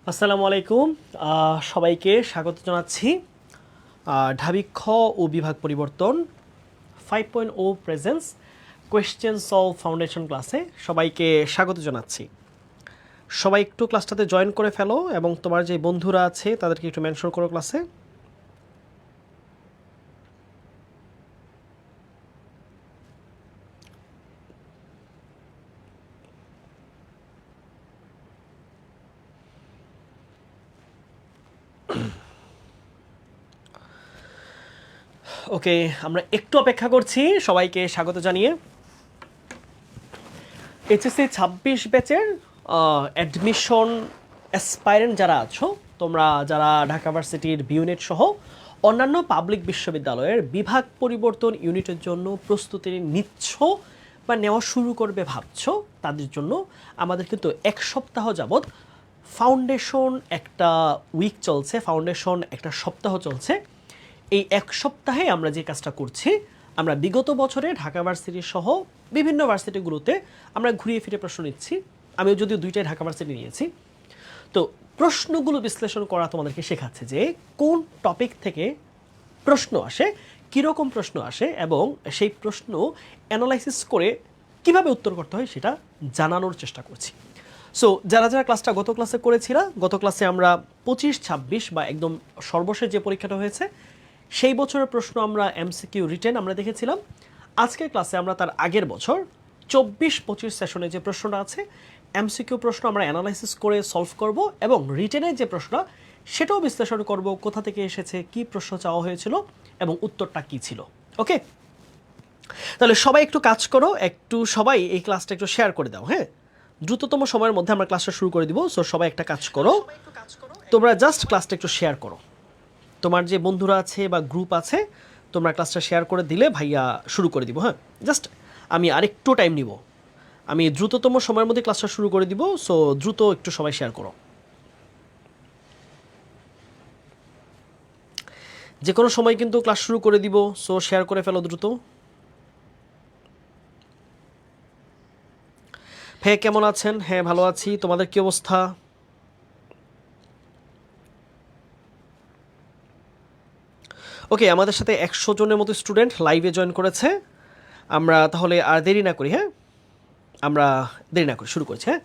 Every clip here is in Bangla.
আসসালামু আলাইকুম, সবাইকে স্বাগত জানাচ্ছি ঢাবি খ ও বিভাগ পরিবর্তন 5.0 প্রেজেন্স কোয়েশ্চেন সলভ ফাউন্ডেশন ক্লাসে সবাইকে স্বাগত জানাচ্ছি। সবাই একটু ক্লাসটাতে জয়েন করে ফেলো এবং তোমার যে বন্ধুরা আছে তাদেরকে একটু মেনশন করো ক্লাসে। ওকে, আমরা একটু অপেক্ষা করছি সবাইকে স্বাগত জানিয়ে। এইচএসসি 26 ব্যাচের অ্যাডমিশন অ্যাসপাইরেন্ট যারা আছো, তোমরা যারা ঢাকা ভার্সিটির বিউনিট সহ অন্যান্য পাবলিক বিশ্ববিদ্যালয়ের বিভাগ পরিবর্তন ইউনিটের জন্য প্রস্তুতি নিচ্ছ বা নেওয়া শুরু করবে ভাবছো, তাদের জন্য আমাদের কিন্তু এক সপ্তাহ যাবৎ ফাউন্ডেশন একটা উইক চলছে, ফাউন্ডেশন একটা সপ্তাহ চলছে। এই এক সপ্তাহে আমরা যে কাজটা করছি, আমরা বিগত বছরে ঢাকা ভার্সিটি সহ বিভিন্ন ভার্সিটিগুলোতে আমরা ঘুরিয়ে ফিরে প্রশ্ন নিচ্ছি। আমিও যদিও দুইটাই ঢাকা ভার্সিটি নিয়েছি। তো প্রশ্নগুলো বিশ্লেষণ করা তোমাদেরকে শেখাচ্ছে যে কোন টপিক থেকে প্রশ্ন আসে, কীরকম প্রশ্ন আসে এবং সেই প্রশ্ন অ্যানালাইসিস করে কিভাবে উত্তর করতে হয় সেটা জানানোর চেষ্টা করছি। সো যারা যারা ক্লাসটা গত ক্লাসে করেছিলা, গত ক্লাসে আমরা 25-26 বা একদম সর্বশেষ যে পরীক্ষাটা হয়েছে সেই বছরের প্রশ্ন আমরা এমসিকিউ রিটেন আমরা দেখেছিলাম। আজকের ক্লাসে আমরা তার আগের বছর 24-25 সেশনে যে প্রশ্নটা আছে এমসিকিউ প্রশ্ন আমরা অ্যানালাইসিস করে সলভ করব এবং রিটেনের যে প্রশ্ন সেটাও বিশ্লেষণ করব, কোথা থেকে এসেছে, কি প্রশ্ন চাওয়া হয়েছিল এবং উত্তরটা কি ছিল। ওকে, তাহলে সবাই একটু কাজ করো, একটু সবাই এই ক্লাসটা একটু শেয়ার করে দাও। হ্যাঁ, দ্রুততম সময়ের মধ্যে আমরা ক্লাসটা শুরু করে দিব। সো সবাই একটা কাজ করো, তোমরা জাস্ট ক্লাসটা একটু শেয়ার করো। তোমার যে বন্ধুরা আছে বা গ্রুপ আছে তোমরা ক্লাসটা শেয়ার করে দিলে ভাইয়া শুরু করে দিব। হ্যাঁ, জাস্ট আমি আরেকটু টাইম নিব, আমি দ্রুততম সময়ের মধ্যে ক্লাসটা শুরু করে দিব। সো দ্রুত একটু সবাই শেয়ার করো, যে কোনো সময় কিন্তু ক্লাস শুরু করে দিব। সো শেয়ার করে ফেলো দ্রুত। হ্যাঁ, কেমন আছেন? হ্যাঁ, ভালো আছি। তোমাদের কি অবস্থা? ওকে, আমাদের সাথে 100 জনের মতো স্টুডেন্ট লাইভে জয়েন করেছে। আমরা তাহলে আর দেরি না করি, হ্যাঁ আমরা দেরি না করি, শুরু করছি। হ্যাঁ,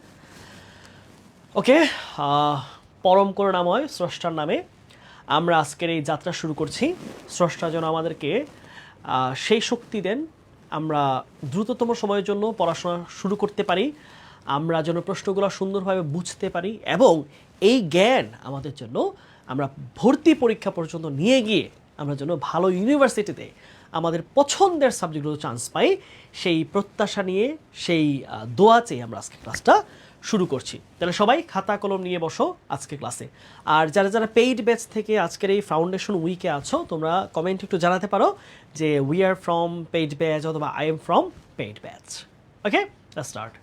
ওকে, পরম করুণাময় স্রষ্টার নামে আমরা আজকের এই যাত্রা শুরু করছি। স্রষ্টা যেন আমাদেরকে সেই শক্তি দেন, আমরা দ্রুততম সময়ের জন্য পড়াশোনা শুরু করতে পারি, আমরা যেন প্রশ্নগুলো সুন্দরভাবে বুঝতে পারি এবং এই জ্ঞান আমাদের জন্য আমরা ভর্তি পরীক্ষা পর্যন্ত নিয়ে গিয়ে আমরা যেন ভালো ইউনিভার্সিটিতে আমাদের পছন্দের সাবজেক্টগুলো চান্স পাই, সেই প্রত্যাশা নিয়ে, সেই দোয়া চেয়ে আমরা আজকে ক্লাসটা শুরু করছি। তাহলে সবাই খাতা কলম নিয়ে বসো আজকে ক্লাসে। আর যারা যারা পেইড ব্যাচ থেকে আজকের এই ফাউন্ডেশন উইকে আছো, তোমরা কমেন্ট একটু জানাতে পারো যে we are from paid batch অথবা I am from paid batch. Okay, start.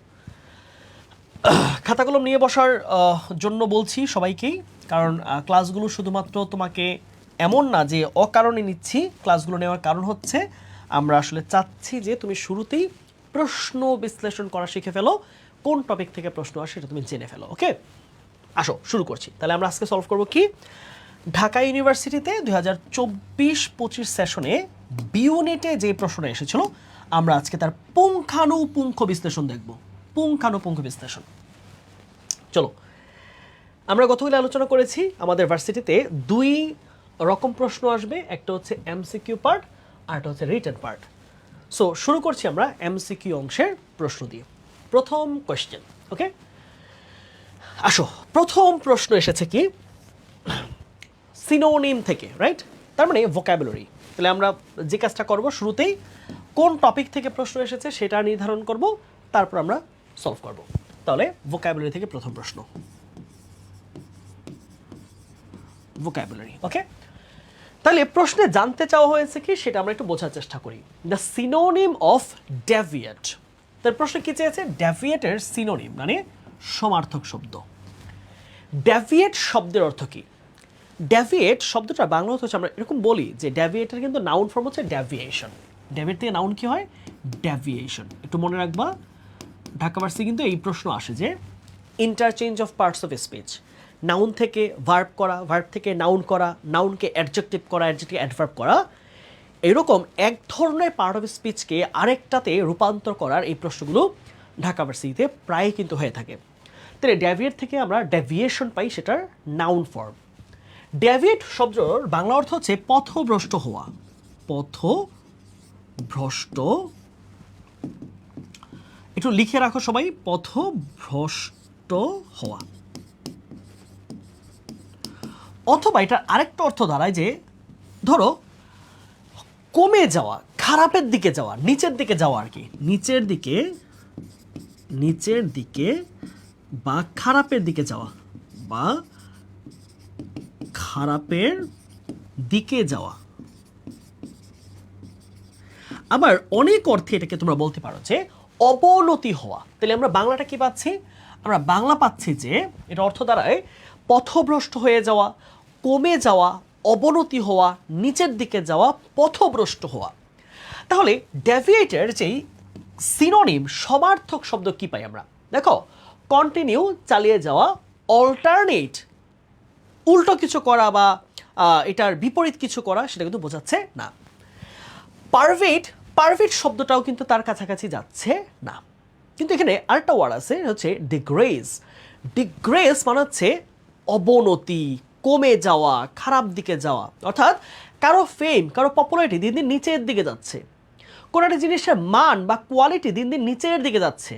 খাতা কলম নিয়ে বসার জন্য বলছি সবাইকেই, কারণ ক্লাসগুলো শুধুমাত্র তোমাকে এমন না যে অকারণে নিচ্ছি, ক্লাসগুলো নেওয়ার কারণ হচ্ছে আমরা আসলে চাচ্ছি যে তুমি শুরুতেই প্রশ্ন বিশ্লেষণ করা শিখে ফেলো, কোন টপিক থেকে প্রশ্ন আসে সেটা তুমি জেনে ফেলো। ওকে, আসো শুরু করছি। তাহলে আমরা আজকে সলভ করব কি, ঢাকা ইউনিভার্সিটিতে 2024-25 সেশনে বিউনিটে যে প্রশ্নটা এসেছিল আমরা আজকে তার পুঙ্খানুপুঙ্খ বিশ্লেষণ দেখব। পুঙ্খানুপুঙ্খ বিশ্লেষণ। চলো, আমরা গতকাল আলোচনা করেছি আমাদের ভার্সিটিতে দুই রকম প্রশ্ন আসবে, একটা হচ্ছে এমসিকিউ পার্ট আর একটা হচ্ছে রিটেন পার্ট। সো শুরু করছি আমরা এমসিকিউ অংশের প্রশ্ন দিয়ে। প্রথম কোয়েশ্চেন। ওকে, আসো, প্রথম প্রশ্ন এসেছে কি, সিনোনিম থেকে, রাইট? তার মানে ভোকাবুলারি। তাহলে আমরা যে কাজটা করব, শুরুতেই কোন টপিক থেকে প্রশ্ন এসেছে সেটা নির্ধারণ করব, তারপর আমরা সলভ করব। তাহলে ভোকাবুলারি থেকে প্রথম প্রশ্ন, ভোকাবুলারি। ওকে, তাহলে প্রশ্নে জানতে চাওয়া হয়েছে কি সেটা আমরা একটু বোঝার চেষ্টা করি। The synonym of deviate. তার প্রশ্ন কি চেয়েছে? ডেভিয়েটের সিনোনিম মানে সমার্থক শব্দ। ডেভিয়েট শব্দের অর্থ কি? ডেভিয়েট শব্দটা বাংলা অর্থ হচ্ছে, আমরা এরকম বলি যে ডেভিয়েটের কিন্তু নাউন ফর্ম হচ্ছে ডেভিয়েশন। ডেভিয়েট থেকে নাউন কি হয়? ডেভিয়েশন। একটু মনে রাখবা, ঢাকা ভার্সিটি কিন্তু এই প্রশ্ন আসে যে interchange of parts of speech, noun থেকে ভার্ব করা, ভার্ব থেকে নাউন করা, নাউনকে অ্যাডজেক্টিভ করা, অ্যাডজেক্টিভ অ্যাডভার্ব করা, এরকম এক ধরনের পার্ট অফ স্পিচকে আরেকটাতে রূপান্তর করার এই প্রশ্নগুলো ঢাকা ভার্সিটিতে প্রায় কিন্তু হয়ে থাকে। তাহলে ডেভিয়েট থেকে আমরা ডেভিয়েশন পাই, সেটার নাউন ফর্ম। ডেভিয়েট শব্দর বাংলা অর্থ হচ্ছে পথভ্রষ্ট হওয়া। পথভ্রষ্ট, একটু লিখে রাখো সবাই, পথভ্রষ্ট হওয়া। অথবা এটার আরেকটা অর্থ দাঁড়ায় যে ধরো কমে যাওয়া, খারাপের দিকে যাওয়া, নিচের দিকে যাওয়া আর কি, নিচের দিকে বা খারাপের দিকে যাওয়া, বা খারাপের দিকে যাওয়া। আবার অনেক অর্থে এটাকে তোমরা বলতে পারো যে অবনতি হওয়া। তাহলে আমরা বাংলাটা কি পাচ্ছি? আমরা বাংলা পাচ্ছি যে এটা অর্থ দাঁড়ায় পথভ্রষ্ট হয়ে যাওয়া, কমে যাওয়া, অবনতি হওয়া, নিচের দিকে যাওয়া, পথভ্রষ্ট হওয়া। তাহলে ডেভিয়েটের যেই সিনোনিম সমার্থক শব্দ কি পাই আমরা? দেখো, কন্টিনিউ, চালিয়ে যাওয়া, অল্টারনেট, উল্টো কিছু করা বা এটার বিপরীত কিছু করা, সেটা কিন্তু বোঝাচ্ছে না। পারভেট শব্দটাও কিন্তু তার কাছাকাছি যাচ্ছে না। কিন্তু এখানে আরেকটা ওয়ার্ড আছে, হচ্ছে ডিগ্রেস। ডিগ্রেস মানে হচ্ছে অবনতি, কমে যাওয়া, খারাপ দিকে যাওয়া। অর্থাৎ কারো ফেম, কারো পপুলারিটি দিন দিন নিচের দিকে যাচ্ছে, কোনো একটা জিনিসের মান বা কোয়ালিটি দিন দিন নিচের দিকে যাচ্ছে,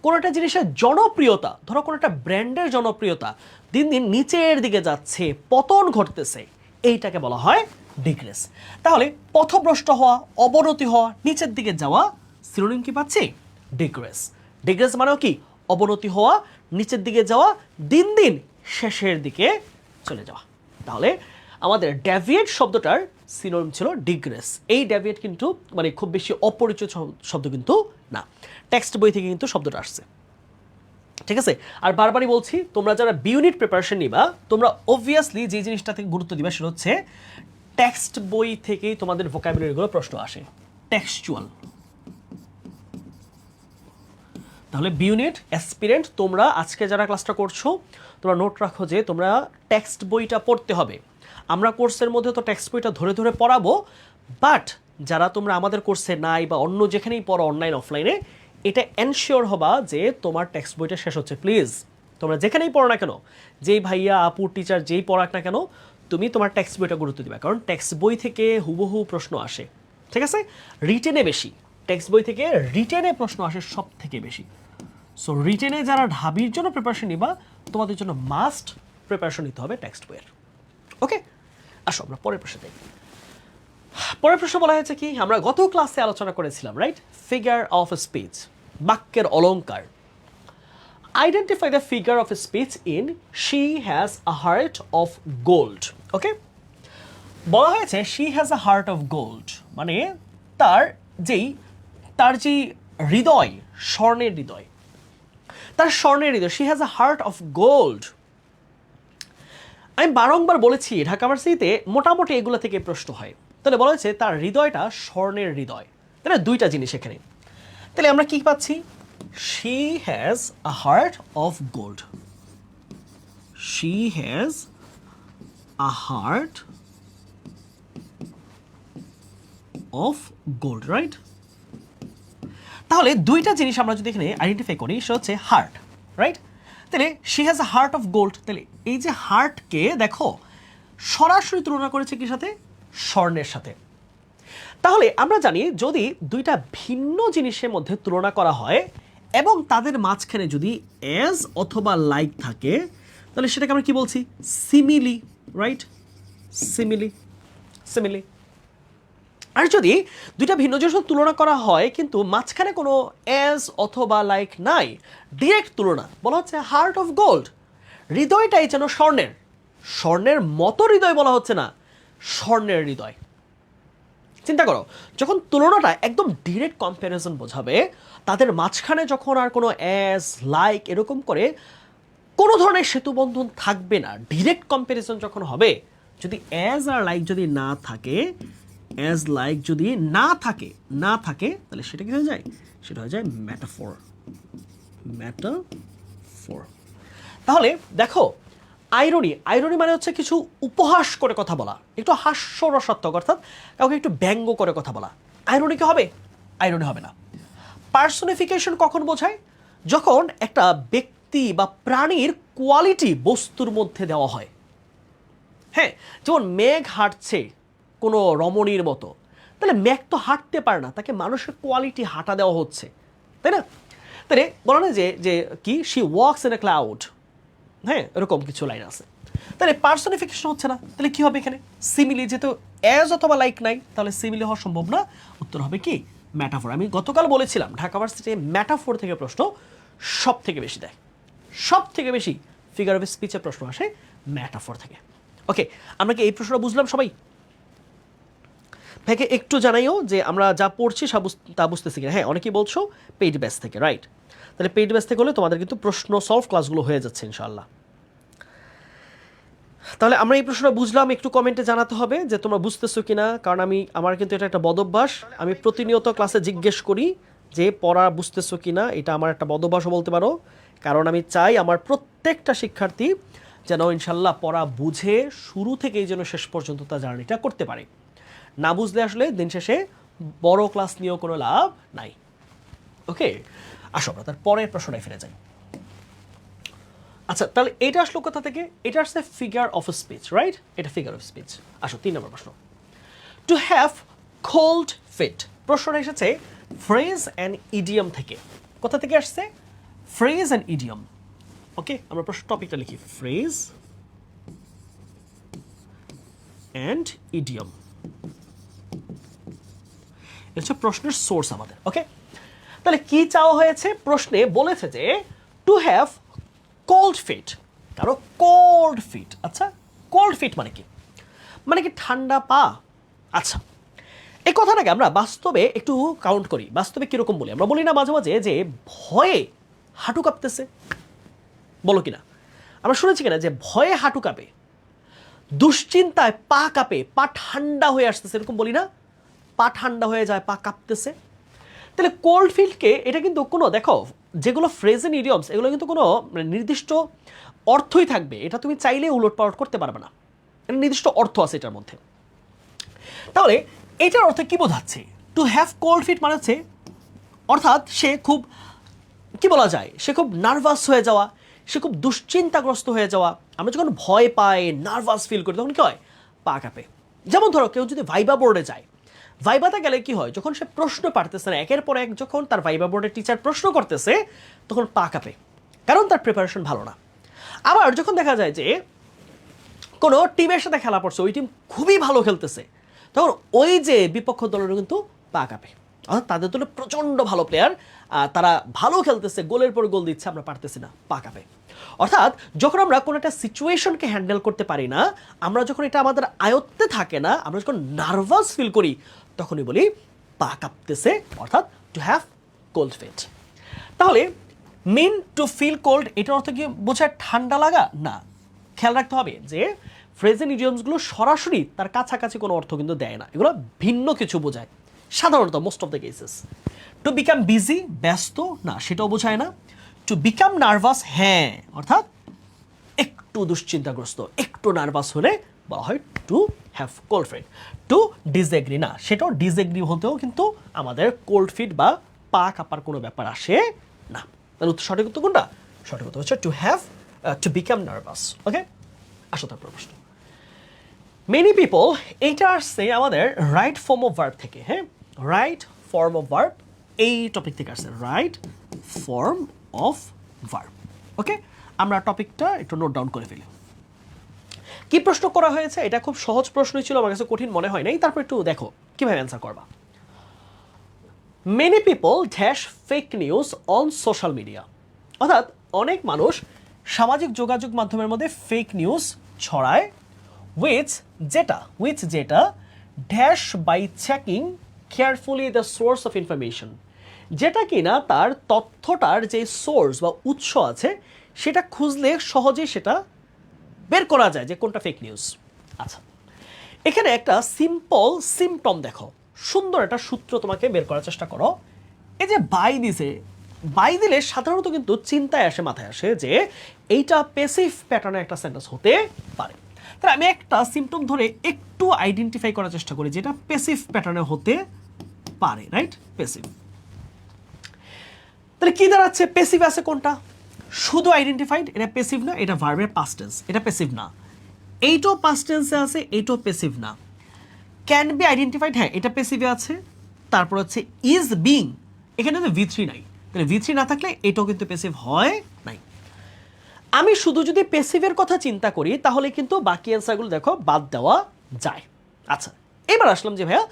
কোনো একটা জিনিসের জনপ্রিয়তা, ধরো কোনো একটা ব্র্যান্ডের জনপ্রিয়তা দিন দিন নিচের দিকে যাচ্ছে, পতন ঘটতেছে, এইটাকে বলা হয় ডিগ্রেস। তাহলে পথভ্রষ্ট হওয়া, অবনতি হওয়া, নিচের দিকে যাওয়া, সিনোনিম কি পাচ্ছি? ডিগ্রেস। ডিগ্রেস মানেও কি? অবনতি হওয়া, নিচের দিকে যাওয়া, দিন দিন শেষের দিকে চলে যাওয়া। তাহলে আমাদের ডেভিয়েট শব্দটার সিনোনিম ছিল ডিগ্রেস। এই ডেভিয়েট কিন্তু মানে খুব বেশি অপরিচিত শব্দ কিন্তু না, টেক্সট বই থেকে কিন্তু শব্দটা আসছে। ঠিক আছে? আর বারবারই বলছি, তোমরা যারা বি ইউনিট প্রিপারেশন নিবা, তোমরা অবভিয়াসলি যে জিনিসটা থেকে গুরুত্ব দিবা সেটা হচ্ছে টেক্সট বই থেকেই তোমাদের ভোকাবুলারিগুলো প্রশ্ন আসে, টেক্সচুয়াল। তাহলে বি ইউনিট অ্যাসপিরেন্ট, তোমরা আজকে যারা ক্লাসটা করছো, তোমরা নোট রাখো যে তোমরা টেক্সট বইটা পড়তে হবে। আমরা কোর্সের মধ্যে তো টেক্সট বইটা ধরে ধরে পড়াবো, বাট যারা তোমরা আমাদের কোর্সে নাই বা অন্য যেখানেই পড়ো, অনলাইন অফলাইনে, এটা এনশিওর হবা যে তোমার টেক্সট বইটা শেষ হচ্ছে। প্লিজ, তোমরা যেখানেই পড়ো না কেন, যেই ভাইয়া, আপু, টিচার যেই পড়াক না কেন, তুমি তোমার টেক্সট বইটা গুরুত্ব দিবা, কারণ টেক্সট বই থেকে হুবহু প্রশ্ন আসে। ঠিক আছে? রিটেনে বেশি, টেক্সট বই থেকে রিটেনে প্রশ্ন আসে সব থেকে বেশি। সো রিটেনে যারা ঢাবির জন্য প্রিপারেশন নিবা, তোমাদের জন্য মাস্ট প্রিপারেশন নিতে হবে টেক্সট বইয়ের। ওকে, আসো আমরা পরের প্রশ্ন দেখি। পরের প্রশ্ন বলা হয়েছে কি, আমরা গত ক্লাসে আলোচনা করেছিলাম, রাইট? ফিগার অফ স্পিচ, বাক্যের অলংকার। Identify the figure of speech in she has a heart of gold. Okay, বলা হয়েছে she has a heart of gold, মানে তার যেই হৃদয়, স্বর্ণের হৃদয়, তার স্বর্ণের হৃদয়, she has a heart of gold. আমি বারংবার বলেছি ঢাকা ভার্সিটিতে মোটামুটি এগুলো থেকে প্রশ্ন হয়। তাহলে বলা হয়েছে তার হৃদয়টা স্বর্ণের হৃদয়, তাহলে দুইটা জিনিস এখানে। তাহলে আমরা কি পাচ্ছি? She has a heart of gold, she has a heart of gold, right? তাহলে দুইটা জিনিস আমরা যদি এখানে আইডেন্টিফাই করি, সেটা হচ্ছে হার্ট, রাইট? তাহলে she has a heart of gold, তাহলে এই যে হার্টকে দেখো সরাসরি তুলনা করেছে কি সাথে? স্বর্ণের সাথে। তাহলে আমরা জানি যদি দুইটা ভিন্ন জিনিসের মধ্যে তুলনা করা হয় এবং তাদের মাঝখানে যদি অ্যাজ অথবা লাইক থাকে, তাহলে সেটাকে আমরা কি বলছি? Simile, right? Simile simile. আর যদি দুইটা ভিন্ন জিনিস তুলনা করা হয় কিন্তু মাঝখানে কোনো অ্যাজ অথবা লাইক নাই, ডিরেক্ট তুলনা, বলা হচ্ছে হার্ট অফ গোল্ড, হৃদয়টাই যেন স্বর্ণের, স্বর্ণের মতো হৃদয় বলা হচ্ছে না, স্বর্ণের হৃদয়। চিন্তা করো, যখন তুলনাটা একদম ডিরেক্ট কম্প্যারিজন বোঝাবে, তাদের মাঝখানে যখন আর কোনো অ্যাজ লাইক এরকম করে কোনো ধরনের সেতুবন্ধন থাকবে না, ডিরেক্ট কম্প্যারিজন যখন হবে, যদি অ্যাজ আর লাইক যদি না থাকে, অ্যাজ লাইক যদি না থাকে তাহলে সেটা কি হয়ে যায়? সেটা হয়ে যায় ম্যাটাফোর। তাহলে দেখো, আইরনি মানে হচ্ছে কিছু উপহাস করে কথা বলা, একটু হাস্যরসাত্মক, অর্থাৎ কাউকে একটু ব্যঙ্গ করে কথা বলা। আইরনি কি হবে? আইরনি হবে না। পার্সোনিফিকেশন কখন বোঝায়? যখন একটা ব্যক্তি বা প্রাণীর কোয়ালিটি বস্তুর মধ্যে দেওয়া হয়। হ্যাঁ, যেমন মেঘ হাঁটছে কোনো রমণীর মতো, তাহলে মেঘ তো হাঁটতে পারে না, তাকে মানুষের কোয়ালিটি হাঁটা দেওয়া হচ্ছে, তাই না? তাহলে বলা না যে কি she walks in a cloud, হ্যাঁ, এরকম কিছু লাইন আছে। তাহলে পার্সোনিফিকেশন হচ্ছে না, তাহলে কি হবে এখানে? সিমিলি, যেহেতু অ্যাজ অথবা লাইক নাই, তাহলে সিমিলি হওয়া সম্ভব না, উত্তর হবে কি? ম্যাটাফোর। আমি গতকাল বলেছিলাম ঢাকা ভার্সিটি ম্যাটাফোর থেকে প্রশ্ন সব থেকে বেশি দেয়, সব থেকে বেশি ফিগার অফ স্পিচের প্রশ্ন আসে ম্যাটাফোর থেকে। ওকে, আমরা কি এই প্রশ্নটা বুঝলাম সবাই? ভাইকে একটু জানাইও যে আমরা যা পড়ছি তা বুঝতেছি কিনা। হ্যাঁ, অনেকেই বলছো পেইড ব্যাচ থেকে, রাইট? তাহলে পেইড ব্যাচ থেকে হলে তোমাদের কিন্তু প্রশ্ন সলভ ক্লাসগুলো হয়ে যাচ্ছে ইনশাআল্লাহ। তাহলে আমরা এই প্রশ্নটা বুঝলাম, একটু কমেন্টে জানাতে হবে যে তোমরা বুঝতেছো কিনা, কারণ আমার কিন্তু এটা একটা বদভ্যাস, আমি প্রতিনিয়ত ক্লাসে জিজ্ঞেস করি যে পড়া বুঝতেছো কিনা, এটা আমার একটা বদভ্যাসও বলতে পারো, কারণ আমি চাই আমার প্রত্যেকটা শিক্ষার্থী যেন ইনশাল্লাহ পড়া বুঝে শুরু থেকেই যেন শেষ পর্যন্ত তার জার্নিটা করতে পারে। না বুঝলে আসলে দিন শেষে বড় ক্লাস নিয়েও কোনো লাভ নাই। ওকে, আসো আমরা তার পরের প্রশ্নটায় ফিরে যাই। আচ্ছা, তাহলে এটা আসলো কোথা থেকে? এটা আসছে ফিগার অফ স্পিচ, রাইট? এটা ফিগার অফ স্পিচ। আসো 3 নম্বর প্রশ্ন। টু হ্যাভ কোল্ড ফিট, প্রশ্নটা এসেছে ফ্রেজ অ্যান্ড ইডিয়ম থেকে। কোথা থেকে আসছে? Phrase and idiom. ওকে, আমরা প্রশ্ন টপিকটা লিখি, ফ্রেজ অ্যান্ড ইডিয়ম। এটা হচ্ছে প্রশ্নের সোর্স আমাদের। ওকে, তাহলে কি চাওয়া হয়েছে? প্রশ্নে বলেছে যে টু হ্যাভ কোল্ড ফিট, কারো কোল্ড ফিট। আচ্ছা, কোল্ড ফিট মানে কি? মানে কি ঠান্ডা পা? আচ্ছা, এই কথাটাকে আমরা বাস্তবে একটু কাউন্ট করি। বাস্তবে কিরকম বলি? আমরা বলি না মাঝে মাঝে যে ভয়ে হাঁটু কাঁপতেছে, বলো কিনা? আমরা শুনেছি কিনা যে ভয়ে হাঁটু কাঁপে, দুশ্চিন্তায় পা কাঁপে, পা ঠান্ডা হয়ে আসতেছে, এরকম বলি না? পা ঠান্ডা হয়ে যায়, পা কাঁপতেছে। তাহলে কোল্ড ফিটকে এটা কিন্তু কোনো, দেখো যেগুলো ফ্রেজ এন্ড ইডিয়মস, এগুলো কিন্তু কোনো নির্দিষ্ট অর্থই থাকবে, এটা তুমি চাইলে উলটপালট করতে পারবে না, এটা নির্দিষ্ট অর্থ আছে এটার মধ্যে। তাহলে এটার অর্থ কি বোঝাচ্ছে? টু হ্যাভ কোল্ড ফিট মানে হচ্ছে, অর্থাৎ সে খুব, কি বলা যায়, সে খুব নার্ভাস হয়ে যাওয়া, সে খুব দুশ্চিন্তাগ্রস্ত হয়ে যাওয়া। আমরা যখন ভয় পাই, নার্ভাস ফিল করি, তখন কি হয়? পা কাঁপে। যেমন ধরো কেউ যদি ভাইবা বোর্ডে যায়, ভাইবাতে গেলে কি হয়? যখন সে প্রশ্ন পারতেছে না, একের পর এক যখন তার ভাইবা বোর্ডের টিচার প্রশ্ন করতেছে, তখন পা কাঁপে, কারণ তার প্রিপারেশন ভালো না। আবার যখন দেখা যায় যে কোনো টিমের সাথে খেলা পড়ছে, ওই টিম খুবই ভালো খেলতেছে, তখন ওই যে বিপক্ষ দলেরও কিন্তু পা কাঁপে, অর্থাৎ তাদের দলে প্রচণ্ড ভালো প্লেয়ার, তারা ভালো খেলতেছে, গোলের পর গোল দিচ্ছে, আমরা পারতেছি না, পা কাঁপে। অর্থাৎ যখন আমরা কোনো একটা সিচুয়েশনকে হ্যান্ডেল করতে পারি না, আমরা যখন এটা আমাদের আয়ত্তে থাকে না, আমরা যখন নার্ভাস ফিল করি, তখনই বলি পা কাঁপতেছে, অর্থাৎ টু হ্যাভ কোল্ড ফিট। তাহলে মিন টু ফিল কোল্ড, এটার অর্থ কি বোঝায় ঠান্ডা লাগা? না, খেয়াল রাখতে হবে যে ফ্রেজ এন্ড ইডিয়মসগুলো সরাসরি তার কাছাকাছি কোনো অর্থ কিন্তু দেয় না, এগুলো ভিন্ন কিছু বোঝায় সাধারণত, most of the cases. To become busy, ব্যস্ত, না সেটাও বোঝায় না। টু বিকাম নার্ভাস, হ্যাঁ, অর্থাৎ একটু দুশ্চিন্তাগ্রস্ত, একটু নার্ভাস হলে বলা হয় to have cold feet. Two disagree, না সেটাও ডিসএগ্রি হতেও কিন্তু আমাদের কোল্ড ফিট বা পা কাঁপার কোনো ব্যাপার আসে না। তাহলে সঠিক উত্তর কোনটা? সঠিক উত্তর হচ্ছে to have, to become nervous. Okay, আসো তারপর প্রশ্ন। মেনি পিপল, এইটা আসছে আমাদের রাইট ফর্ম অফ ভার্ব থেকে। হ্যাঁ, রাইট ফর্ম অফ ভার্ব এই টপিক থেকে আসছে, রাইট ফর্ম অফ ভার্ব। ওকে, আমরা টপিকটা একটু নোট ডাউন করে ফেলি। কি প্রশ্ন করা হয়েছে? এটা খুব সহজ প্রশ্নই ছিল, আমার কাছে কঠিন মনে হয় নাই। তারপর একটু দেখো কিভাবে অ্যান্সার করবা। Many people dash fake news on social media, অর্থাৎ অনেক মানুষ সামাজিক যোগাযোগ মাধ্যমের মধ্যে ফেক নিউজ ছড়ায় যেটা dash by checking carefully the source of information, যেটা কিনা তার তথ্যটার যে সোর্স বা উৎস আছে সেটা খুঁজলে সহজেই সেটা বের করা যায় যে কোনটা ফেক নিউজ। আচ্ছা, এখানে একটা সিম্পল সিমটম দেখো, সুন্দর একটা সূত্র তোমাকে বের করার চেষ্টা করো। এই যে বাই দিলে সাধারণত কিন্তু চিন্তায় আসে, মাথায় আসে যে এইটা প্যাসিভ প্যাটার্নের একটা সেন্টেন্স হতে পারে। তাহলে আমি একটা সিমটম ধরে একটু আইডেন্টিফাই করার চেষ্টা করি যেটা প্যাসিভ প্যাটার্নে হতে পারে, রাইট? প্যাসিভ। তাহলে কি দাঁড়াচ্ছে? প্যাসিভ আছে কোনটা? শুধু আইডেন্টিফাইড, এটা প্যাসিভ না, এটা ভার্বের পাস্ট টেন্স, এটা প্যাসিভ না। এইটাও পাস্ট টেন্সে আছে, এইটাও প্যাসিভ না। ক্যান বি আইডেন্টিফাইড, হ্যাঁ এটা প্যাসিভে আছে। তারপর হচ্ছে ইজ বিং, এখানে তো V3 নাই, তাহলে V3 না থাকলে এটাও কিন্তু প্যাসিভ হয় নাই। আমি শুধু যদি প্যাসিভের কথা চিন্তা করি তাহলে কিন্তু বাকি অ্যান্সারগুলো দেখো বাদ দেওয়া যায়। আচ্ছা, এবার আসলাম যে ভাইয়া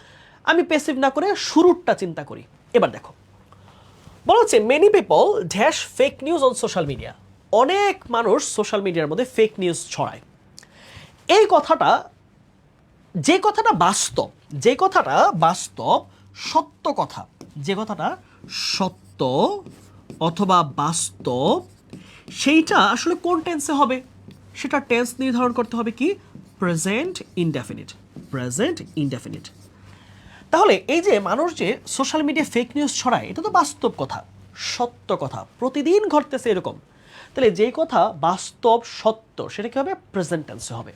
আমি প্যাসিভ না করে শুরুরটা চিন্তা করি। এবার দেখো বলা হচ্ছে many people dash fake news on social media, অনেক মানুষ সোশ্যাল মিডিয়ার মধ্যে ফেক নিউজ ছড়ায়। এই কথাটা যে কথাটা বাস্তব সত্য কথা, যে কথাটা সত্য অথবা বাস্তব, সেইটা আসলে কোন টেন্সে হবে সেটা টেন্স নির্ধারণ করতে হবে কি? Present indefinite. তাহলে এই যে মানুষ যে সোশ্যাল মিডিয়া ফেক নিউজ ছড়ায়, এটা তো বাস্তব কথা, সত্য কথা, প্রতিদিন ঘটতেছে এরকম। তাহলে যে কথা বাস্তব সত্য সেটা কি হবে? প্রেজেন্ট টেন্সে হবে।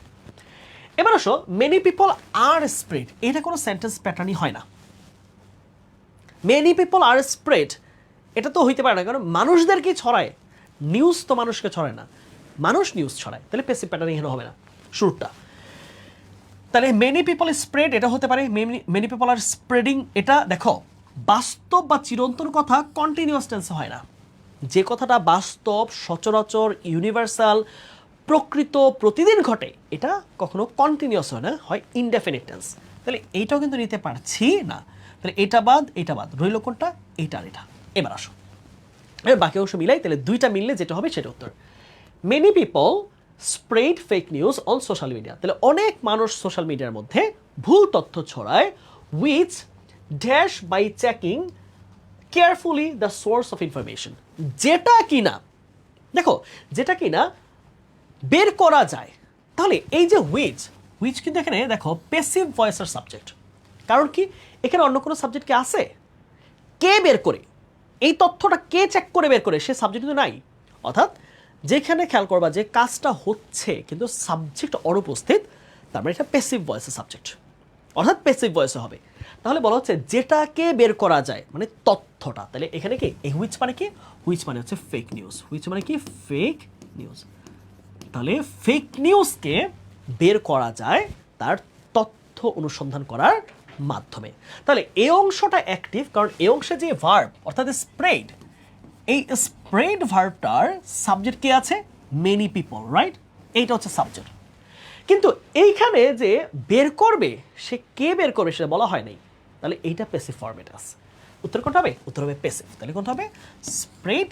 এবার আসো মেনি পিপল আর স্প্রেড, এটা কোনো সেন্টেন্স প্যাটার্নই হয় না। মেনি পিপল আর স্প্রেড এটা তো হইতে পারে না, কারণ মানুষদেরকে ছড়ায়, নিউজ তো মানুষকে ছড়ায় না, মানুষ নিউজ ছড়ায়। তাহলে প্যাসিভ প্যাটার্ন এখানে হবে না শুরুটা। তাহলে মেনি পিপল স্প্রেড এটা হতে পারে মেনি পিপল আর স্প্রেডিং। এটা দেখো বাস্তব বা চিরন্তন কথা কন্টিনিউয়াস টেন্সে হয় না। যে কথাটা বাস্তব, সচরাচর, ইউনিভার্সাল, প্রকৃত, প্রতিদিন ঘটে, এটা কখনো কন্টিনিউয়াস হয় না, হয় ইনডেফিনিট টেন্স। তাহলে এইটাও কিন্তু নিতে পারছি না। তাহলে এটা বাদ রইল কোনটা? এইটা আর এটা। এবার আসো এবার বাকি অংশ মিলাই, তাহলে দুইটা মিললে যেটা হবে সেটা উত্তর। Many people spread fake news on social media, তাহলে অনেক মানুষ সোশ্যাল মিডিয়ার মধ্যে ভুল তথ্য ছড়ায় which dash by checking carefully the source of information, যেটা কিনা দেখো যেটা কিনা বের করা যায়। তাহলে এই যে উইচ কিন্তু এখানে দেখো প্যাসিভ ভয়েসের সাবজেক্ট। কারণ কি? এখানে অন্য কোনো সাবজেক্ট কি আছে? কে বের করে, এই তথ্যটা কে চেক করে বের করে, সে সাবজেক্ট কিন্তু নাই। অর্থাৎ যেখানে খেয়াল করবা যে কাজটা হচ্ছে কিন্তু সাবজেক্ট অনুপস্থিত, তার মানে এটা প্যাসিভ ভয়েসের সাবজেক্ট, অর্থাৎ প্যাসিভ ভয়েসে হবে। তাহলে বলা হচ্ছে যেটাকে বের করা যায়, মানে তথ্যটা। তাহলে এখানে কি এই হুইচ মানে কি? হুইচ মানে হচ্ছে ফেক নিউজ। হুইচ মানে কি? Fake news. তাহলে ফেক নিউজকে বের করা যায় তার তথ্য অনুসন্ধান করার মাধ্যমে। তাহলে এই অংশটা অ্যাক্টিভ, কারণ এই অংশে যে ভার্ব অর্থাৎ স্প্রেড, এই স্প্রেড ভার্বটার সাবজেক্ট কে আছে? Many people, right? এইটা হচ্ছে সাবজেক্ট। কিন্তু এইখানে যে বের করবে, সে কে বের করবে সেটা বলা হয় নাই। তাহলে এইটা প্যাসিভ ফর্মেট আছে। উত্তর কোনটা হবে? উত্তর হবে প্যাসিভ। তাহলে কোনটা হবে? Spread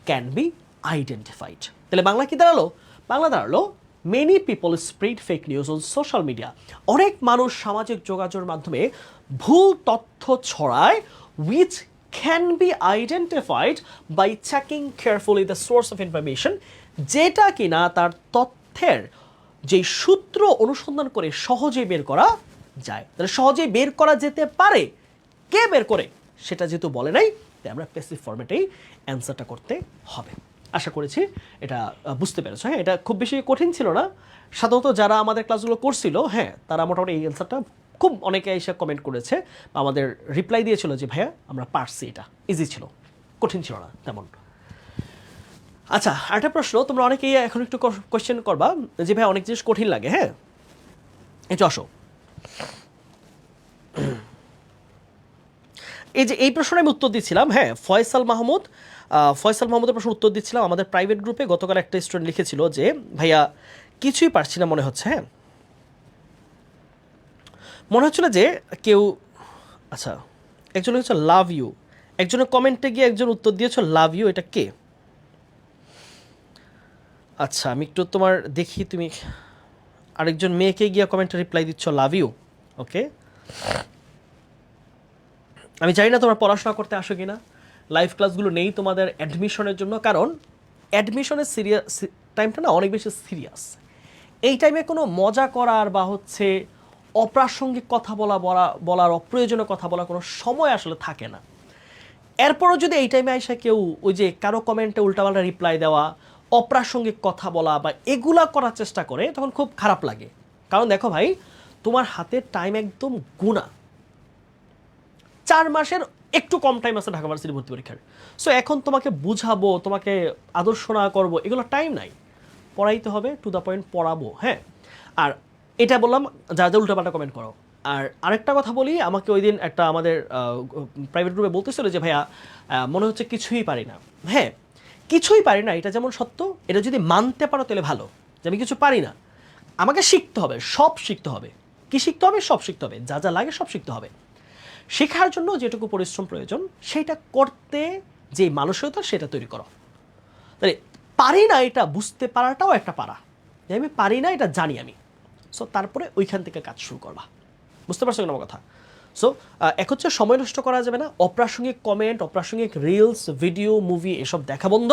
can be identified. তাহলে বাংলা কি দাঁড়ালো? বাংলা দাঁড়ালো many people spread fake news on social media, অনেক মানুষ সামাজিক যোগাযোগের মাধ্যমে ভুল তথ্য ছড়ায় which can be identified by checking carefully the source of information, যেটা কিনা তার তথ্যের যে সূত্র অনুসন্ধান করে সহজেই বের করা যায়। তাহলে সহজেই বের করা যেতে পারে, কে বের করে সেটা যেহেতু বলে নাই, তাই আমরা প্যাসিভ ফর্মেটেই অ্যান্সারটা করতে হবে। আশা করেছি এটা বুঝতে পেরেছো। হ্যাঁ, এটা খুব বেশি কঠিন ছিল না। সাধারণত যারা আমাদের ক্লাসগুলো করছিল, হ্যাঁ তারা মোটামুটি এই অ্যান্সারটা খুব অনেকে এসে কমেন্ট করেছে বা আমাদের রিপ্লাই দিয়েছিল যে ভাইয়া আমরা পারছি, এটা ইজি ছিল, কঠিন ছিল না তেমন। আচ্ছা, আরেকটা প্রশ্ন, তোমরা অনেকেই এখন একটু কোয়েশ্চেন করবা যে ভাই অনেক জিনিস কঠিন লাগে। হ্যাঁ, এই আসো, এই যে এই প্রশ্নে আমি উত্তর দিচ্ছিলাম। হ্যাঁ, ফয়সাল মাহমুদের প্রশ্ন উত্তর দিচ্ছিলাম আমাদের প্রাইভেট গ্রুপে। গতকাল একটা স্টুডেন্ট লিখেছিল যে ভাইয়া কিছুই পারছি না মনে হচ্ছে। হ্যাঁ, মনে হচ্ছিল যে কেউ, আচ্ছা, একজন হচ্ছে লাভ ইউ, একজনের কমেন্টে গিয়ে একজন উত্তর দিয়েছ লাভ ইউ, এটা কে? আচ্ছা, আমি একটু তোমার দেখি, তুমি আরেকজন মেয়েকে গিয়ে কমেন্টে রিপ্লাই দিচ্ছ লাভ ইউ। ওকে, আমি জানি না তোমরা পড়াশোনা করতে আসো কিনা, লাইভ ক্লাসগুলো নেই তোমাদের অ্যাডমিশনের জন্য, কারণ অ্যাডমিশনের টাইমটা না অনেক বেশি সিরিয়াস। এই টাইমে কোনো মজা করার বা হচ্ছে অপ্রাসঙ্গিক কথা বলার অপ্রয়োজনীয় কথা বলার কোনো সময় আসলে থাকে না। এরপরও যদি এই টাইমে আইসা কেউ ওই যে কারো কমেন্টে উল্টাপাল্টা রিপ্লাই দেওয়া, অপ্রাসঙ্গিক কথা বলা বা এগুলা করার চেষ্টা করে, তখন খুব খারাপ লাগে। কারণ দেখো ভাই, তোমার হাতে টাইম একদম গুণা, 4 মাসের একটু কম টাইম আছে ঢাকা ভার্সিটি ভর্তি পরীক্ষার। সো এখন তোমাকে বুঝাবো, তোমাকে আদর্শনা করবো, এগুলো টাইম নাই। পড়াইতে হবে, টু দ্য পয়েন্ট পড়াবো। হ্যাঁ, আর এটা বললাম যা যা উল্টাপাল্টা কমেন্ট করো। আর আরেকটা কথা বলি, আমাকে ওই দিন একটা আমাদের প্রাইভেট গ্রুপে বলতেছিল যে ভাইয়া মনে হচ্ছে কিছুই পারি না। হ্যাঁ, কিছুই পারি না এটা যেমন সত্য, এটা যদি মানতে পারো তাহলে ভালো যে আমি কিছু পারি না। আমাকে শিখতে হবে, সব শিখতে হবে। কি শিখতে হবে? সব শিখতে হবে, যা যা লাগে সব শিখতে হবে। শেখার জন্য যেটুকু পরিশ্রম প্রয়োজন সেটা করতে যে মানসিকতা সেটা তৈরি করো। তাহলে পারি না এটা বুঝতে পারাটাও একটা পারা, যে আমি পারি না এটা জানি আমি। সো তারপরে ওইখান থেকে কাজ শুরু করবা। বুঝতে পারছো কিনা আমার কথা? সো এক হচ্ছে সময় নষ্ট করা যাবে না, অপ্রাসঙ্গিক কমেন্ট, অপ্রাসঙ্গিক রিলস, ভিডিও, মুভি এসব দেখা বন্ধ।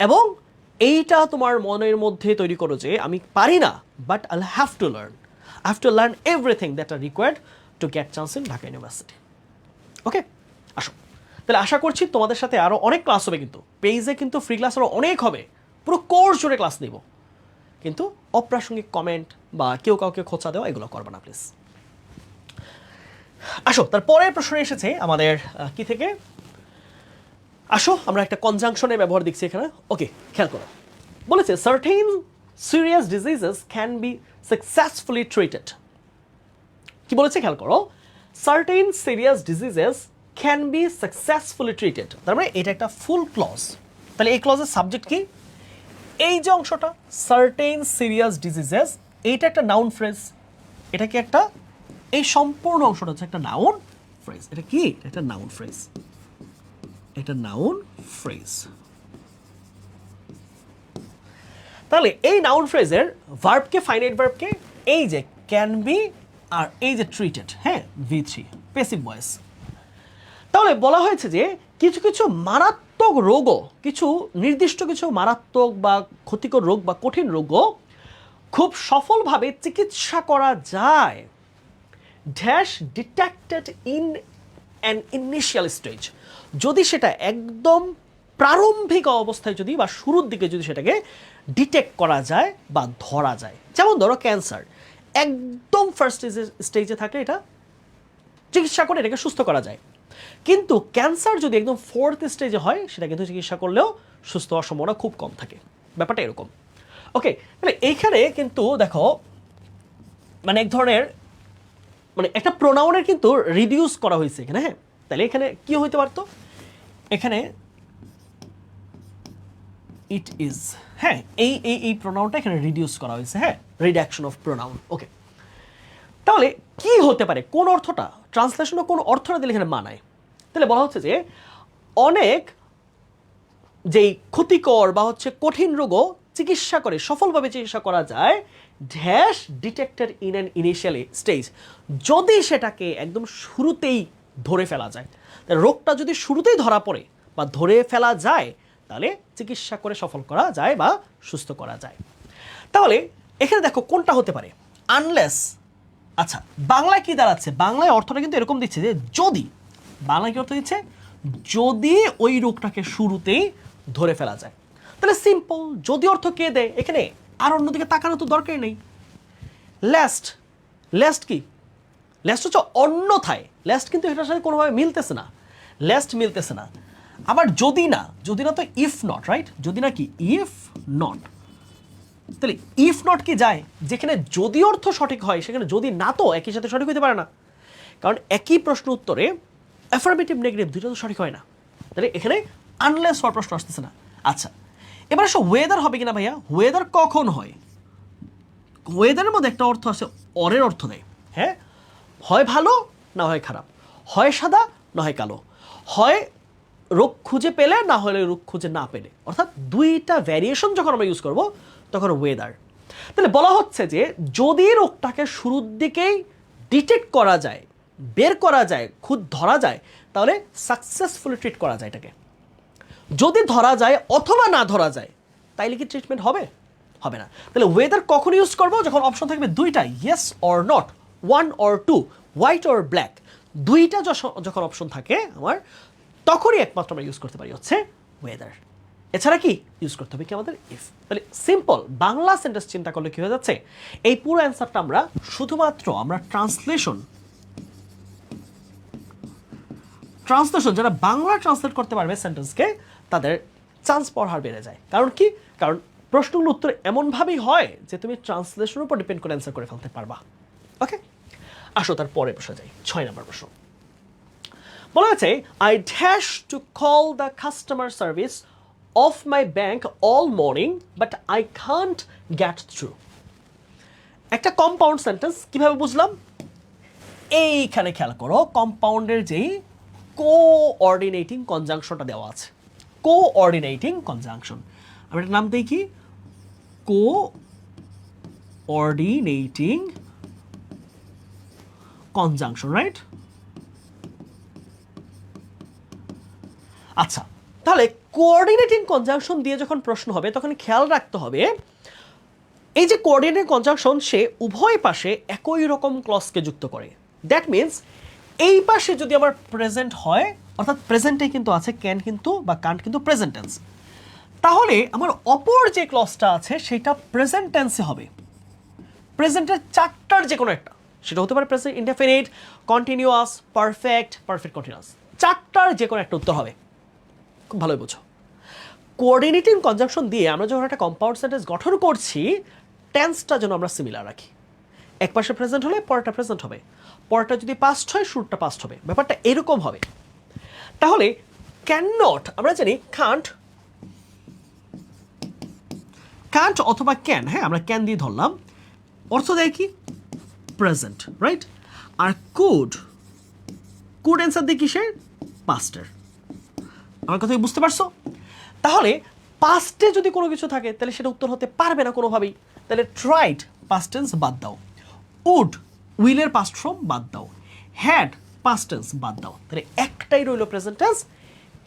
এবং এইটা তোমার মনের মধ্যে তৈরি করো যে আমি পারি না, but I have to learn everything that are required to get chance in Dhaka university. Okay, আসো তাহলে। আশা করছি তোমাদের সাথে আরও অনেক ক্লাস হবে, কিন্তু পেজে কিন্তু ফ্রি ক্লাস আরও অনেক হবে, পুরো কোর্স জুড়ে ক্লাস নেব। কিন্তু অপ্রাসঙ্গিক কমেন্ট বা কেউ কাউকে খোঁচা দেওয়া এগুলো করবে না প্লিজ। আসো, তারপরের প্রশ্ন এসেছে আমাদের কি থেকে, আসো আমরা একটা কনজাংশনের ব্যবহার দেখছি এখানে। ওকে, খেয়াল করো, বলেছে certain serious diseases can be successfully treated. কি বলেছে খেয়াল করো, certain serious diseases can be successfully treated. তার মানে এটা একটা ফুল ক্লজ। তাহলে এই ক্লজের সাবজেক্ট কি? এই যে অংশটা, সার্টেন সিরিয়াস ডিজিজেস, এইটা একটা নাউন ফ্রেজ। এটা কি একটা, এই সম্পূর্ণ অংশটা হচ্ছে একটা নাউন ফ্রেজ। এটা কি? একটা নাউন ফ্রেজ, এটা নাউন ফ্রেজ। তাহলে এই নাউন ফ্রেজের ভার্বকে, ফাইনাইট ভার্বকে, এই যে ক্যান বি আর এই যে ট্রিটেড, হ্যাঁ, V3 প্যাসিভ ভয়েস। তাহলে বলা হয়েছে যে কিছু কিছু মারাত্মক রোগও, কিছু নির্দিষ্ট কিছু মারাত্মক বা ক্ষতিকর রোগ বা কঠিন রোগও খুব সফলভাবে চিকিৎসা করা যায়, dash detected in an initial stage, যদি সেটা একদম প্রারম্ভিক অবস্থায় যদি বা শুরুর দিকে যদি সেটাকে ডিটেক্ট করা যায় বা ধরা যায়। যেমন ধরো ক্যান্সার, একদম ফার্স্ট স্টেজে থাকলে এটা চিকিৎসা করে এটাকে সুস্থ করা যায়। কিন্তু ক্যান্সার যদি একদম 4th স্টেজে হয়, সেটা কিন্তু চিকিৎসা করলেও সুস্থ হওয়ার সম্ভাবনা খুব কম থাকে। ব্যাপারটা এরকম। ওকে, তাহলে এইখানে কিন্তু দেখো, মানে এক ধরনের, মানে একটা প্রোনাউনের কিন্তু রিডিউস করা হয়েছে এখানে। হ্যাঁ, তাহলে এখানে কি হইতে পারতো? এখানে ইট ইজ, হ্যাঁ, এই এই এই প্রোনাউনটা এখানে রিডিউস করা হয়েছে। হ্যাঁ, রিডাকশন অফ প্রোনাউন। ওকে, তাহলে কি হতে পারে, কোন অর্থটা, ট্রান্সলেশনে কোন অর্থটা দিলে এখানে মানায়? তাহলে বলা হচ্ছে যে অনেক যেই ক্ষতিকর বা হচ্ছে কঠিন রোগও চিকিৎসা করে, সফলভাবে চিকিৎসা করা যায়, dash detected in an initial stage, যদি সেটাকে একদম শুরুতেই ধরে ফেলা যায়। রোগটা যদি শুরুতেই ধরা পড়ে বা ধরে ফেলা যায়, তাহলে চিকিৎসা করে সফল করা যায় বা সুস্থ করা যায়। তাহলে এখানে দেখো কোনটা হতে পারে, আনলেস। আচ্ছা, বাংলায় কি দাঁড়াচ্ছে? বাংলায় অর্থটা কিন্তু এরকম দিচ্ছে যে যদি, বাংলায় কি অর্থ দিচ্ছে? যদি ওই রোগটাকে শুরুতেই ধরে ফেলা যায়। তাহলে সিম্পল, যদি অর্থ কে দেয়, এখানে আর অন্যদিকে তাকানো তো দরকার নেই। লেস্ট, লেস্ট কি? লেস্ট হচ্ছে অন্যথায়। লেস্ট কিন্তু এটার সাথে কোনোভাবে মিলতেছে না, লেস্ট মিলতেছে না। আবার যদি না, যদি না তো ইফ নট, রাইট? যদি না কি? If not. তাহলে ইফ নট কি যায়? যেখানে যদি অর্থ সঠিক হয়, সেখানে যদি না তো একই সাথে সঠিক হতে পারে না, কারণ একই প্রশ্ন উত্তরে অ্যাফার্মেটিভ নেগেটিভ দুটো তো সঠিক হয় না। তাহলে এখানে আনলেস হওয়ার প্রশ্ন আসতেছে না। আচ্ছা, এবার আসো ওয়েদার হবে কিনা ভাইয়া? ওয়েদার কখন হয়? ওয়েদারের মধ্যে একটা অর্থ আছে, অরের অর্থ নেই, হ্যাঁ, হয় ভালো না হয় খারাপ, হয় সাদা না হয় কালো, হয় রোগ খুঁজে পেলে না হলে রোগ খুঁজে না পেলে, অর্থাৎ দুইটা ভ্যারিয়েশন যখন আমরা ইউজ করব তখন ওয়েদার। তাহলে বলা হচ্ছে যে যদি রোগটাকে শুরুর দিকেই ডিটেক্ট করা যায়, বের করা যায়, খুদ ধরা যায়, তাহলে সাকসেসফুলি ট্রিট করা যায় এটাকে। যদি ধরা যায় অথবা না ধরা যায় তাইলে কি ট্রিটমেন্ট হবে? হবে না। তাহলে ওয়েদার কখন ইউজ করবো? যখন অপশন থাকবে দুইটা, yes or not, one or two, white or black, দুইটা যখন অপশন থাকে আমার, তখনই একমাত্র আমরা ইউজ করতে পারি হচ্ছে ওয়েদার। এছাড়া কি ইউজ করতে হবে কি আমাদের ইফ। তাহলে সিম্পল বাংলা সেন্টেন্স চিন্তা করলে কি হয়ে যাচ্ছে, এই পুরো অ্যান্সারটা আমরা শুধুমাত্র আমরা ট্রান্সলেশন যারা বাংলা ট্রান্সলেট করতে পারবে সেন্টেন্সকে, তাদের চান্স পাওয়ার হার বেড়ে যায়। কারণ কি? কারণ প্রশ্নগুলোর উত্তর এমনভাবেই হয় যে তুমি ট্রান্সলেশনের উপর ডিপেন্ড করে অ্যান্সার করে ফেলতে পারবা। ওকে, আসো তার পরে বসে যাই। 6 নম্বর প্রশ্ন বলা হয়েছে, I dash to call the customer service of my bank all morning but I can't gate through. একটা কম্পাউন্ড সেন্টেন্স কিভাবে বুঝলাম? এইখানে খেয়াল করো, কম্পাউন্ডের যেই কোঅর্ডিনেটিং কনজাংশনটা দেওয়া আছে, কোঅর্ডিনেটিং কনজাংশন, আমি এটার নাম দিই কি, কোঅর্ডিনেটিং কনজাংশন, রাইট? আচ্ছা, তাহলে কোঅর্ডিনেটিং কনজাংশন দিয়ে যখন প্রশ্ন হবে তখন খেয়াল রাখতে হবে এই যে কোঅর্ডিনেটিং কনজাংশন সে উভয় পাশে একই রকম ক্লজকে যুক্ত করে। দ্যাট মিনস এই পাশে যদি আমার প্রেজেন্ট হয়, অর্থাৎ প্রেজেন্টে কিন্তু আছে ক্যান কিন্তু বা কান্ট কিন্তু প্রেজেন্ট টেন্স, তাহলে আমার অপর যে ক্লজটা আছে সেটা প্রেজেন্ট টেন্সে হবে। প্রেজেন্টের চারটার যে কোনো একটা, সেটা হতে পারে present indefinite, continuous, perfect, perfect continuous, চারটার যে কোনো একটা উত্তর হবে। খুব ভালোই বোঝো। কোঅর্ডিনেটিং কনজাংশন দিয়ে আমরা যখন একটা কম্পাউন্ড সেন্টেন্স গঠন করছি, টেন্সটা যেন আমরা সিমিলার রাখি। এক পাশে প্রেজেন্ট হলে পরেরটা প্রেজেন্ট হবে, পরেরটা যদি পাস্ট হয় শুরুটা পাস্ট হবে, ব্যাপারটা এরকম হবে। তাহলে ক্যান নট, আমরা জানি কান্ট অথবা ক্যান, হ্যাঁ আমরা ক্যান দিয়ে ধরলাম, অর্থ দেয় কি প্রেজেন্ট, রাইট? আর কুড অ্যান্সার দিয়ে কিসের? পাস্টের। আমার কথা বুঝতে পারছো? তাহলে পাস্টে যদি কোনো কিছু থাকে তাহলে সেটা উত্তর হতে পারবে না কোনোভাবেই। তাহলে ট্রাইড পাস্ট টেন্স বাদ দাও, উড উইলের পাস্ট ফর্ম বাদ দাও, হ্যাড পাস্ট টেন্স বাদ দাও, তাহলে একটাই রইল present tense,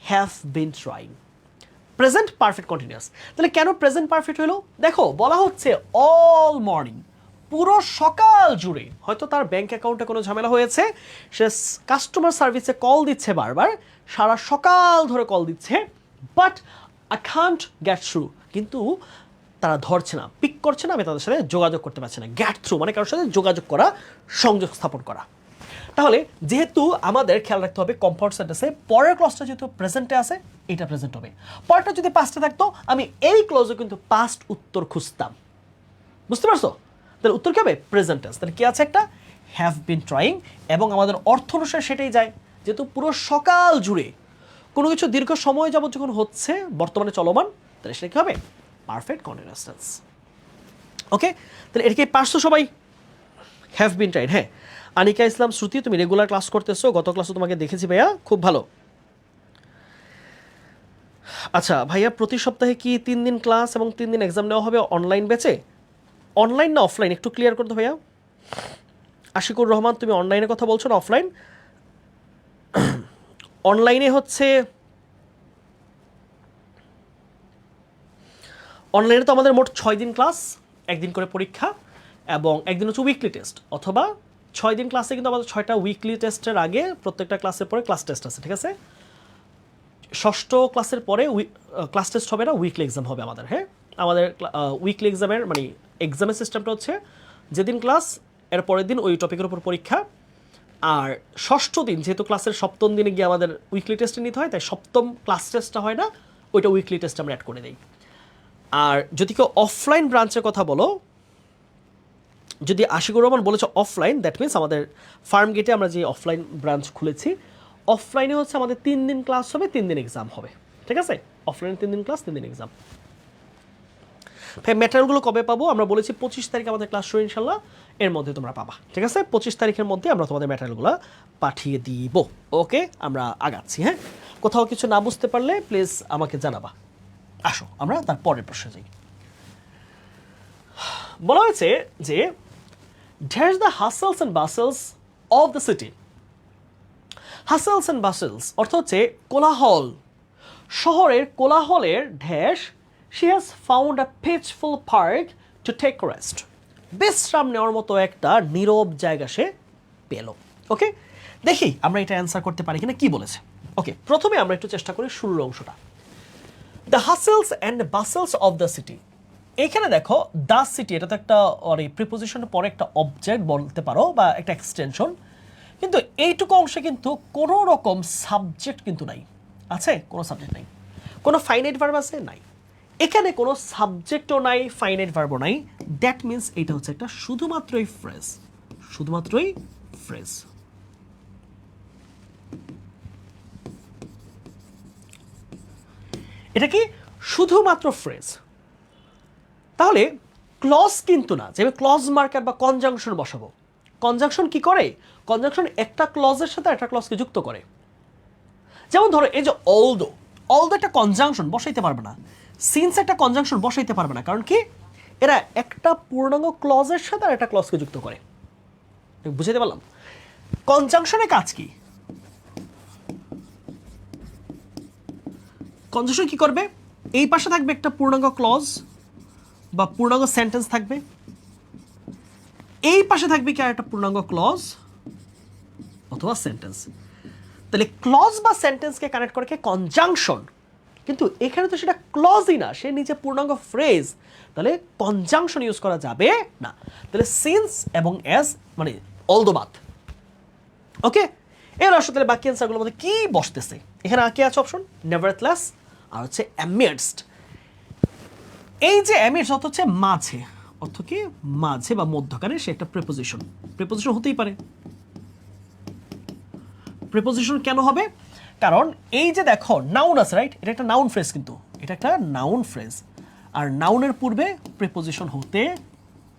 have been trying, present perfect continuous. তাহলে কেন প্রেজেন্ট পারফেক্ট হলো? দেখো বলা হচ্ছে অল মর্নিং, পুরো সকাল জুড়ে হয়তো তার ব্যাংক অ্যাকাউন্টে কোনো ঝামেলা হয়েছে, সে কাস্টমার সার্ভিসে কল দিচ্ছে বারবার, সারা সকাল ধরে কল দিচ্ছে, but I can't gate through, কিন্তু তারা ধরছে না, পিক করছে না, আমি তাদের সাথে যোগাযোগ করতে পারছি না। গেট থ্রু মানে কারোর সাথে যোগাযোগ করা, সংযোগ স্থাপন করা। তাহলে যেহেতু আমাদের খেয়াল রাখতে হবে কম্পাউন্ড সেন্টেন্সে পরের ক্লজটা যেহেতু প্রেজেন্টে আছে, এটা প্রেজেন্ট হবে। পরেরটা যদি পাস্টে থাকতো আমি এই ক্লজে কিন্তু পাস্ট উত্তর খুঁজতাম। বুঝতে পারছো? তাহলে উত্তর কি হবে? Present tense. তাহলে কি আছে? একটা হ্যাভ বিন ট্রাইং, এবং আমাদের অর্থ অনুসারে সেটাই যায়, যেহেতু পুরো সকাল জুড়ে কোনো কিছু দীর্ঘ সময় যাবত যখন হচ্ছে, বর্তমানে চলমান, তাহলে সেটা কি হবে? Perfect continuous tense. ওকে, তাহলে এটা কি পারছো সবাই? Have been tried. হ্যাঁ, আনিকা ইসলাম শ্রুতি, তুমি রেগুলার ক্লাস করতেছো, গত ক্লাসে তোমাকে দেখেছি ভাইয়া, খুব ভালো। আচ্ছা ভাইয়া, প্রতি সপ্তাহে কি 3 দিন ক্লাস এবং 3 দিন এক্সাম নেওয়া হবে অনলাইন ব্যাচে? অনলাইন না অফলাইন একটু ক্লিয়ার করতে ভাইয়া। আশিকুর রহমান, তুমি অনলাইনে কথা বলছো না অফলাইন? অনলাইনে হচ্ছে, অনলাইনে তো আমাদের মোট 6 দিন ক্লাস, একদিন করে পরীক্ষা, এবং একদিন হচ্ছে উইকলি টেস্ট, অথবা 6 দিন ক্লাসে কিন্তু আমাদের 6টা উইকলি টেস্টের আগে প্রত্যেকটা ক্লাসের পরে ক্লাস টেস্ট আছে, ঠিক আছে? ষষ্ঠ ক্লাসের পরে ক্লাস টেস্ট হবে না, উইকলি এক্সাম হবে আমাদের। হ্যাঁ, আমাদের উইকলি এক্সামের মানে এক্সামের সিস্টেমটা হচ্ছে যেদিন ক্লাস এর পরের দিন ওই টপিকের উপর পরীক্ষা, আর ষষ্ঠ দিন যেহেতু ক্লাসের সপ্তম দিনে গিয়ে আমাদের উইকলি টেস্টে নিতে হয়, তাই সপ্তম ক্লাস টেস্টটা হয় না, ওইটা উইকলি টেস্ট আমরা অ্যাড করে দিই। আর যদি কেউ অফলাইন ব্রাঞ্চের কথা বলো, যদি আশিকুর রহমান বলেছে অফলাইন, দ্যাট মিনস আমাদের ফার্ম গেটে আমরা যে অফলাইন ব্রাঞ্চ খুলেছি, অফলাইনে হচ্ছে আমাদের 3 দিন ক্লাস হবে, 3 দিন এক্সাম হবে, ঠিক আছে? অফলাইনে 3 দিন ক্লাস, 3 দিন এক্সাম। ভাই ম্যাটেরিয়ালগুলো কবে পাবো? আমরা বলেছি 25 তারিখ আমাদের ক্লাস শুরু, ইনশাল্লাহ এর মধ্যে তোমরা পাবা, ঠিক আছে? 25 তারিখের মধ্যে আমরা তোমাদের ম্যাটেরিয়ালগুলো পাঠিয়ে দিব। ওকে, আমরা আগাচ্ছি। হ্যাঁ, কোথাও কিছু না বুঝতে পারলে প্লিজ আমাকে জানাবা। আসো আমরা তার পরের প্রশ্নে যাই। বলা হয়েছে যে there's the hustles and bustles of the city. Hustles and bustles অর্থ হচ্ছে কোলাহল, শহরের কোলাহলের dash she has found a peaceful park to take rest. বিশ্রাম নেওয়ার মতো একটা নীরব জায়গা সে পেল। ওকে, দেখি আমরা এটা অ্যান্সার করতে পারি কিনা, কি বলেছে। ওকে, প্রথমে আমরা একটু চেষ্টা করি শুরুর অংশটা। The hassles and bustles of the city. এখানে দেখো দ্য সিটি, এটা তো একটা প্রিপোজিশনের পরে একটা অবজেক্ট বলতে পারো বা একটা এক্সটেনশন, কিন্তু এইটুকু অংশে কিন্তু কোনো রকম সাবজেক্ট কিন্তু নাই। আছে? কোনো সাবজেক্ট নাই। কোনো ফাইনাইট ভার্ব আছে? নাই। এখানে কোনো সাবজেক্টও নাই, ফাইনাইট ভার্বও নাই। দ্যাট মিনস এটা হচ্ছে একটা শুধুমাত্রই ফ্রেজ, শুধুমাত্রই ফ্রেজ। এটা কি শুধুমাত্র ফ্রেজ। তাহলে ক্লজ কিন্তু না, যে ক্লজ মার্কার বা কনজাংশন বসাবো। কনজাংশন কি করে? কনজাংশন একটা ক্লজের সাথে একটা ক্লজকে যুক্ত করে। যেমন ধরো এই যে অলদো, অলদো একটা কনজাংশন বসাইতে পারবে না, সিন্স একটা কনজাংশন বসাইতে পারবে না, কারণ কি এরা একটা পূর্ণাঙ্গ ক্লজের সাথে আর একটা ক্লজকে যুক্ত করে। বুঝাইতে পারলাম? কনজাংশনের কাজ কি? কনজাংশন কি করবে? এই পাশে থাকবে একটা পূর্ণাঙ্গ ক্লজ বা পূর্ণাঙ্গ সেন্টেন্স থাকবে, এই পাশে থাকবে কি আর একটা পূর্ণাঙ্গ ক্লজ অথবা সেন্টেন্স। তাহলে ক্লজ বা সেন্টেন্সকে কানেক্ট করে কে? কনজাংশন। কিন্তু এখানে তো সেটা ক্লজই না, সে নিচে পূর্ণাঙ্গ ফ্রেজ, তাহলে কনজাংশন ইউজ করা যাবে না। তাহলে সিন্স এবং এস মানে অলদো বাদ। ওকে, এর আসলে বাকি অ্যান্সারগুলোর মধ্যে কি বসতেছে? এখানে কি আছে অপশন? নেভারথলেস আর হচ্ছে অ্যামিডস্ট। এই যে অ্যামিডস্ট অর্থ হচ্ছে মাঝে, অর্থ কি মাঝে বা মধ্যখানে, সে একটা প্রিপোজিশন। প্রিপোজিশন হতেই পারে। প্রিপোজিশন কেন হবে? কারণ এই যে দেখো নাউন আছে, রাইট? এটা একটা নাউন ফ্রেজ, কিন্তু এটা একটা নাউন ফ্রেজ, আর নাউনের পূর্বে প্রিপোজিশন হতে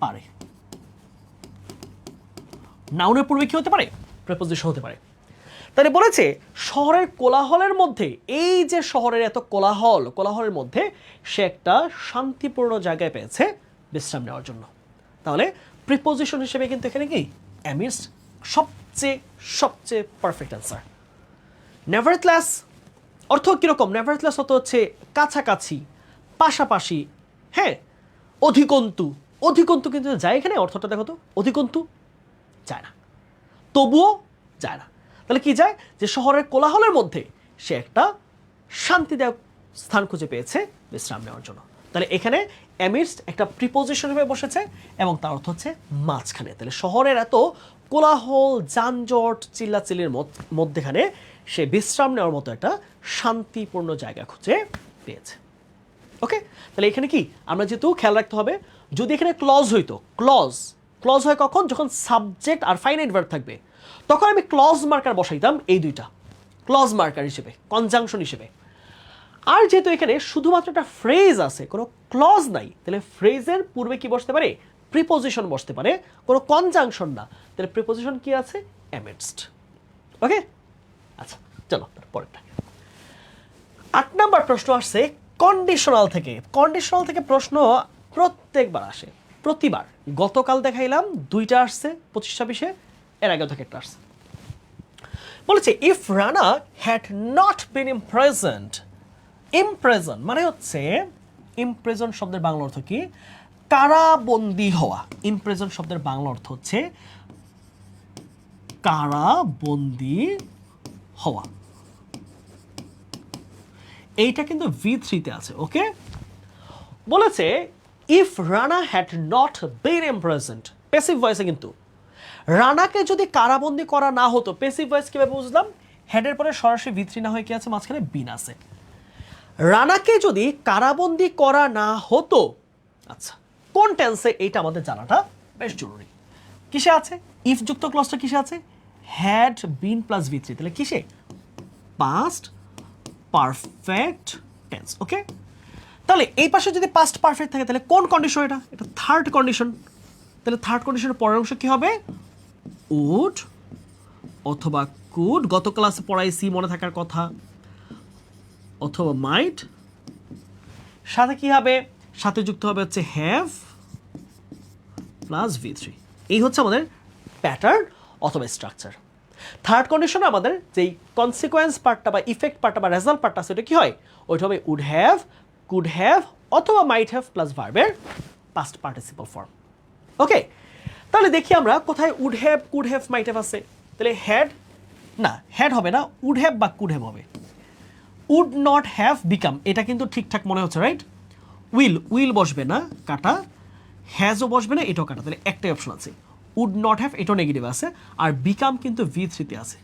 পারে। নাউনের পূর্বে কি হতে পারে? প্রিপোজিশন হতে পারে। তাহলে বলেছে শহরের কোলাহলের মধ্যে, এই যে শহরের এত কোলাহল, কোলাহলের মধ্যে সে একটা শান্তিপূর্ণ জায়গায় পেয়েছে বিশ্রাম নেওয়ার জন্য। তাহলে প্রিপোজিশন হিসেবে কিন্তু এখানে কি অ্যামিডস্ট সবচেয়ে সবচেয়ে পারফেক্ট অ্যান্সার। নেভারথলেস অর্থ কিরকম? নেভারথলেস অর্থ হচ্ছে কাছাকাছি, পাশাপাশি। হ্যাঁ, অধিকন্তু। অধিকন্তু কিন্তু যায় এখানে, অর্থটা দেখো তো, অধিকন্তু যায় না, তবুও যায় না। তাহলে কি যায়? যে শহরের কোলাহলের মধ্যে সে একটা শান্তিদায়ক স্থান খুঁজে পেয়েছে বিশ্রাম নেওয়ার জন্য। তাহলে এখানে অ্যামিডস্ট একটা প্রিপোজিশন হিসেবে বসেছে এবং তার অর্থ হচ্ছে মাঝখানে। তাহলে শহরের এত কোলাহল, যানজট, চিল্লাচিল্লির মধ্যেখানে সে বিশ্রাম নেওয়ার মতো একটা শান্তিপূর্ণ জায়গা খুঁজে পেয়েছে। ওকে, তাহলে এখানে কি আমরা যেহেতু খেয়াল রাখতে হবে, যদি এখানে ক্লজ হইতো, ক্লজ ক্লজ হয় কখন? যখন সাবজেক্ট আর ফাইনাইট ভার্ব থাকবে, তখন আমি ক্লজ মার্কার বসাইতাম, এই দুইটা ক্লজ মার্কার হিসেবে, কনজাংশন হিসেবে। আর যেহেতু এখানে শুধুমাত্র একটা ফ্রেজ আছে, কোনো ক্লজ নাই, তাহলে ফ্রেজের পূর্বে কি বসতে পারে? প্রিপোজিশন বসতে পারে, কোনো কনজাংশন না। তাহলে প্রিপোজিশন কি আছে? অ্যামিডস্ট। ওকে, আচ্ছা চলো পরেরটা। 8 নম্বর প্রশ্ন আসছে কন্ডিশনাল থেকে। কন্ডিশনাল থেকে প্রশ্ন প্রত্যেকবার আসে, প্রতিবার। গতকাল দেখাইলাম 2টা আসছে 25-26-এ, এর আগেও থেকে একটা আসছে। বলেছে if Rana had not been imprisoned. Imprison মানে হচ্ছে, ইমপ্রেজন শব্দের বাংলা অর্থ কি? কারাবন্দী হওয়া। ইমপ্রেজন শব্দের বাংলা অর্থ হচ্ছে কারাবন্দী হওয়া। এইটা কিন্তু V3-তে আছে। ওকে, বলেছে if Rana had not been imprisoned, passive ভয়েসে কিন্তু রানাকে যদি কারাবন্দী করা না হতো, প্যাসিভ ভয়েস কিভাবে বুঝলাম? হেডের পরে সরাসরি V3 না হয়ে কি আছে? মাঝখানে বিন আছে। রানাকে যদি কারাবন্দী করা না হতো, আচ্ছা কোন টেন্সে, এইটা আমাদের জানাটা বেশ জরুরি। কিসে আছে? ইফ যুক্ত ক্লজটা কিসে আছে? Had been plus V3। তাহলে কিসে? Past perfect tense. ওকে, তাহলে এই পাশে যদি পাস্ট পারফেক্ট থাকে তাহলে কোন কন্ডিশন এটা? এটা থার্ড কন্ডিশন। তাহলে থার্ড কন্ডিশনের পরের অংশ কি হবে? উড অথবা কুড, গত ক্লাসে পড়াইছি মনে থাকার কথা, অথবা মাইট, সাথে কি হবে? সাথে যুক্ত হবে হচ্ছে হ্যাভ প্লাস V3। এই হচ্ছে আমাদের প্যাটার্ন অথবা স্ট্রাকচার। থার্ড কন্ডিশনে আমাদের যেই কনসিকোয়েন্স পার্টটা বা ইফেক্ট পার্টটা বা রেজাল্ট পার্টটা আছে ওটা কি হয়? ওইটা হবে উড হ্যাভ, কুড হ্যাভ অথবা মাইট হ্যাভ প্লাস ভার্বের পাস্ট পার্টিসিপল ফর্ম। ওকে, তাহলে দেখি আমরা কোথায় would have, could have, might have আছে। তাহলে হ্যাড না, হ্যাড হবে না, উড হ্যাভ বা কুড হ্যাভ হবে। উড নট হ্যাভ বিকাম, এটা কিন্তু ঠিকঠাক মনে হচ্ছে, রাইট? উইল বসবে না, কাটা। হ্যাজও বসবে না, এটাও কাটা। তাহলে একটাই অপশন আছে, উড নট হ্যাভ, এটাও নেগেটিভ আছে। আর বিকাম কিন্তু V3-তে আছে।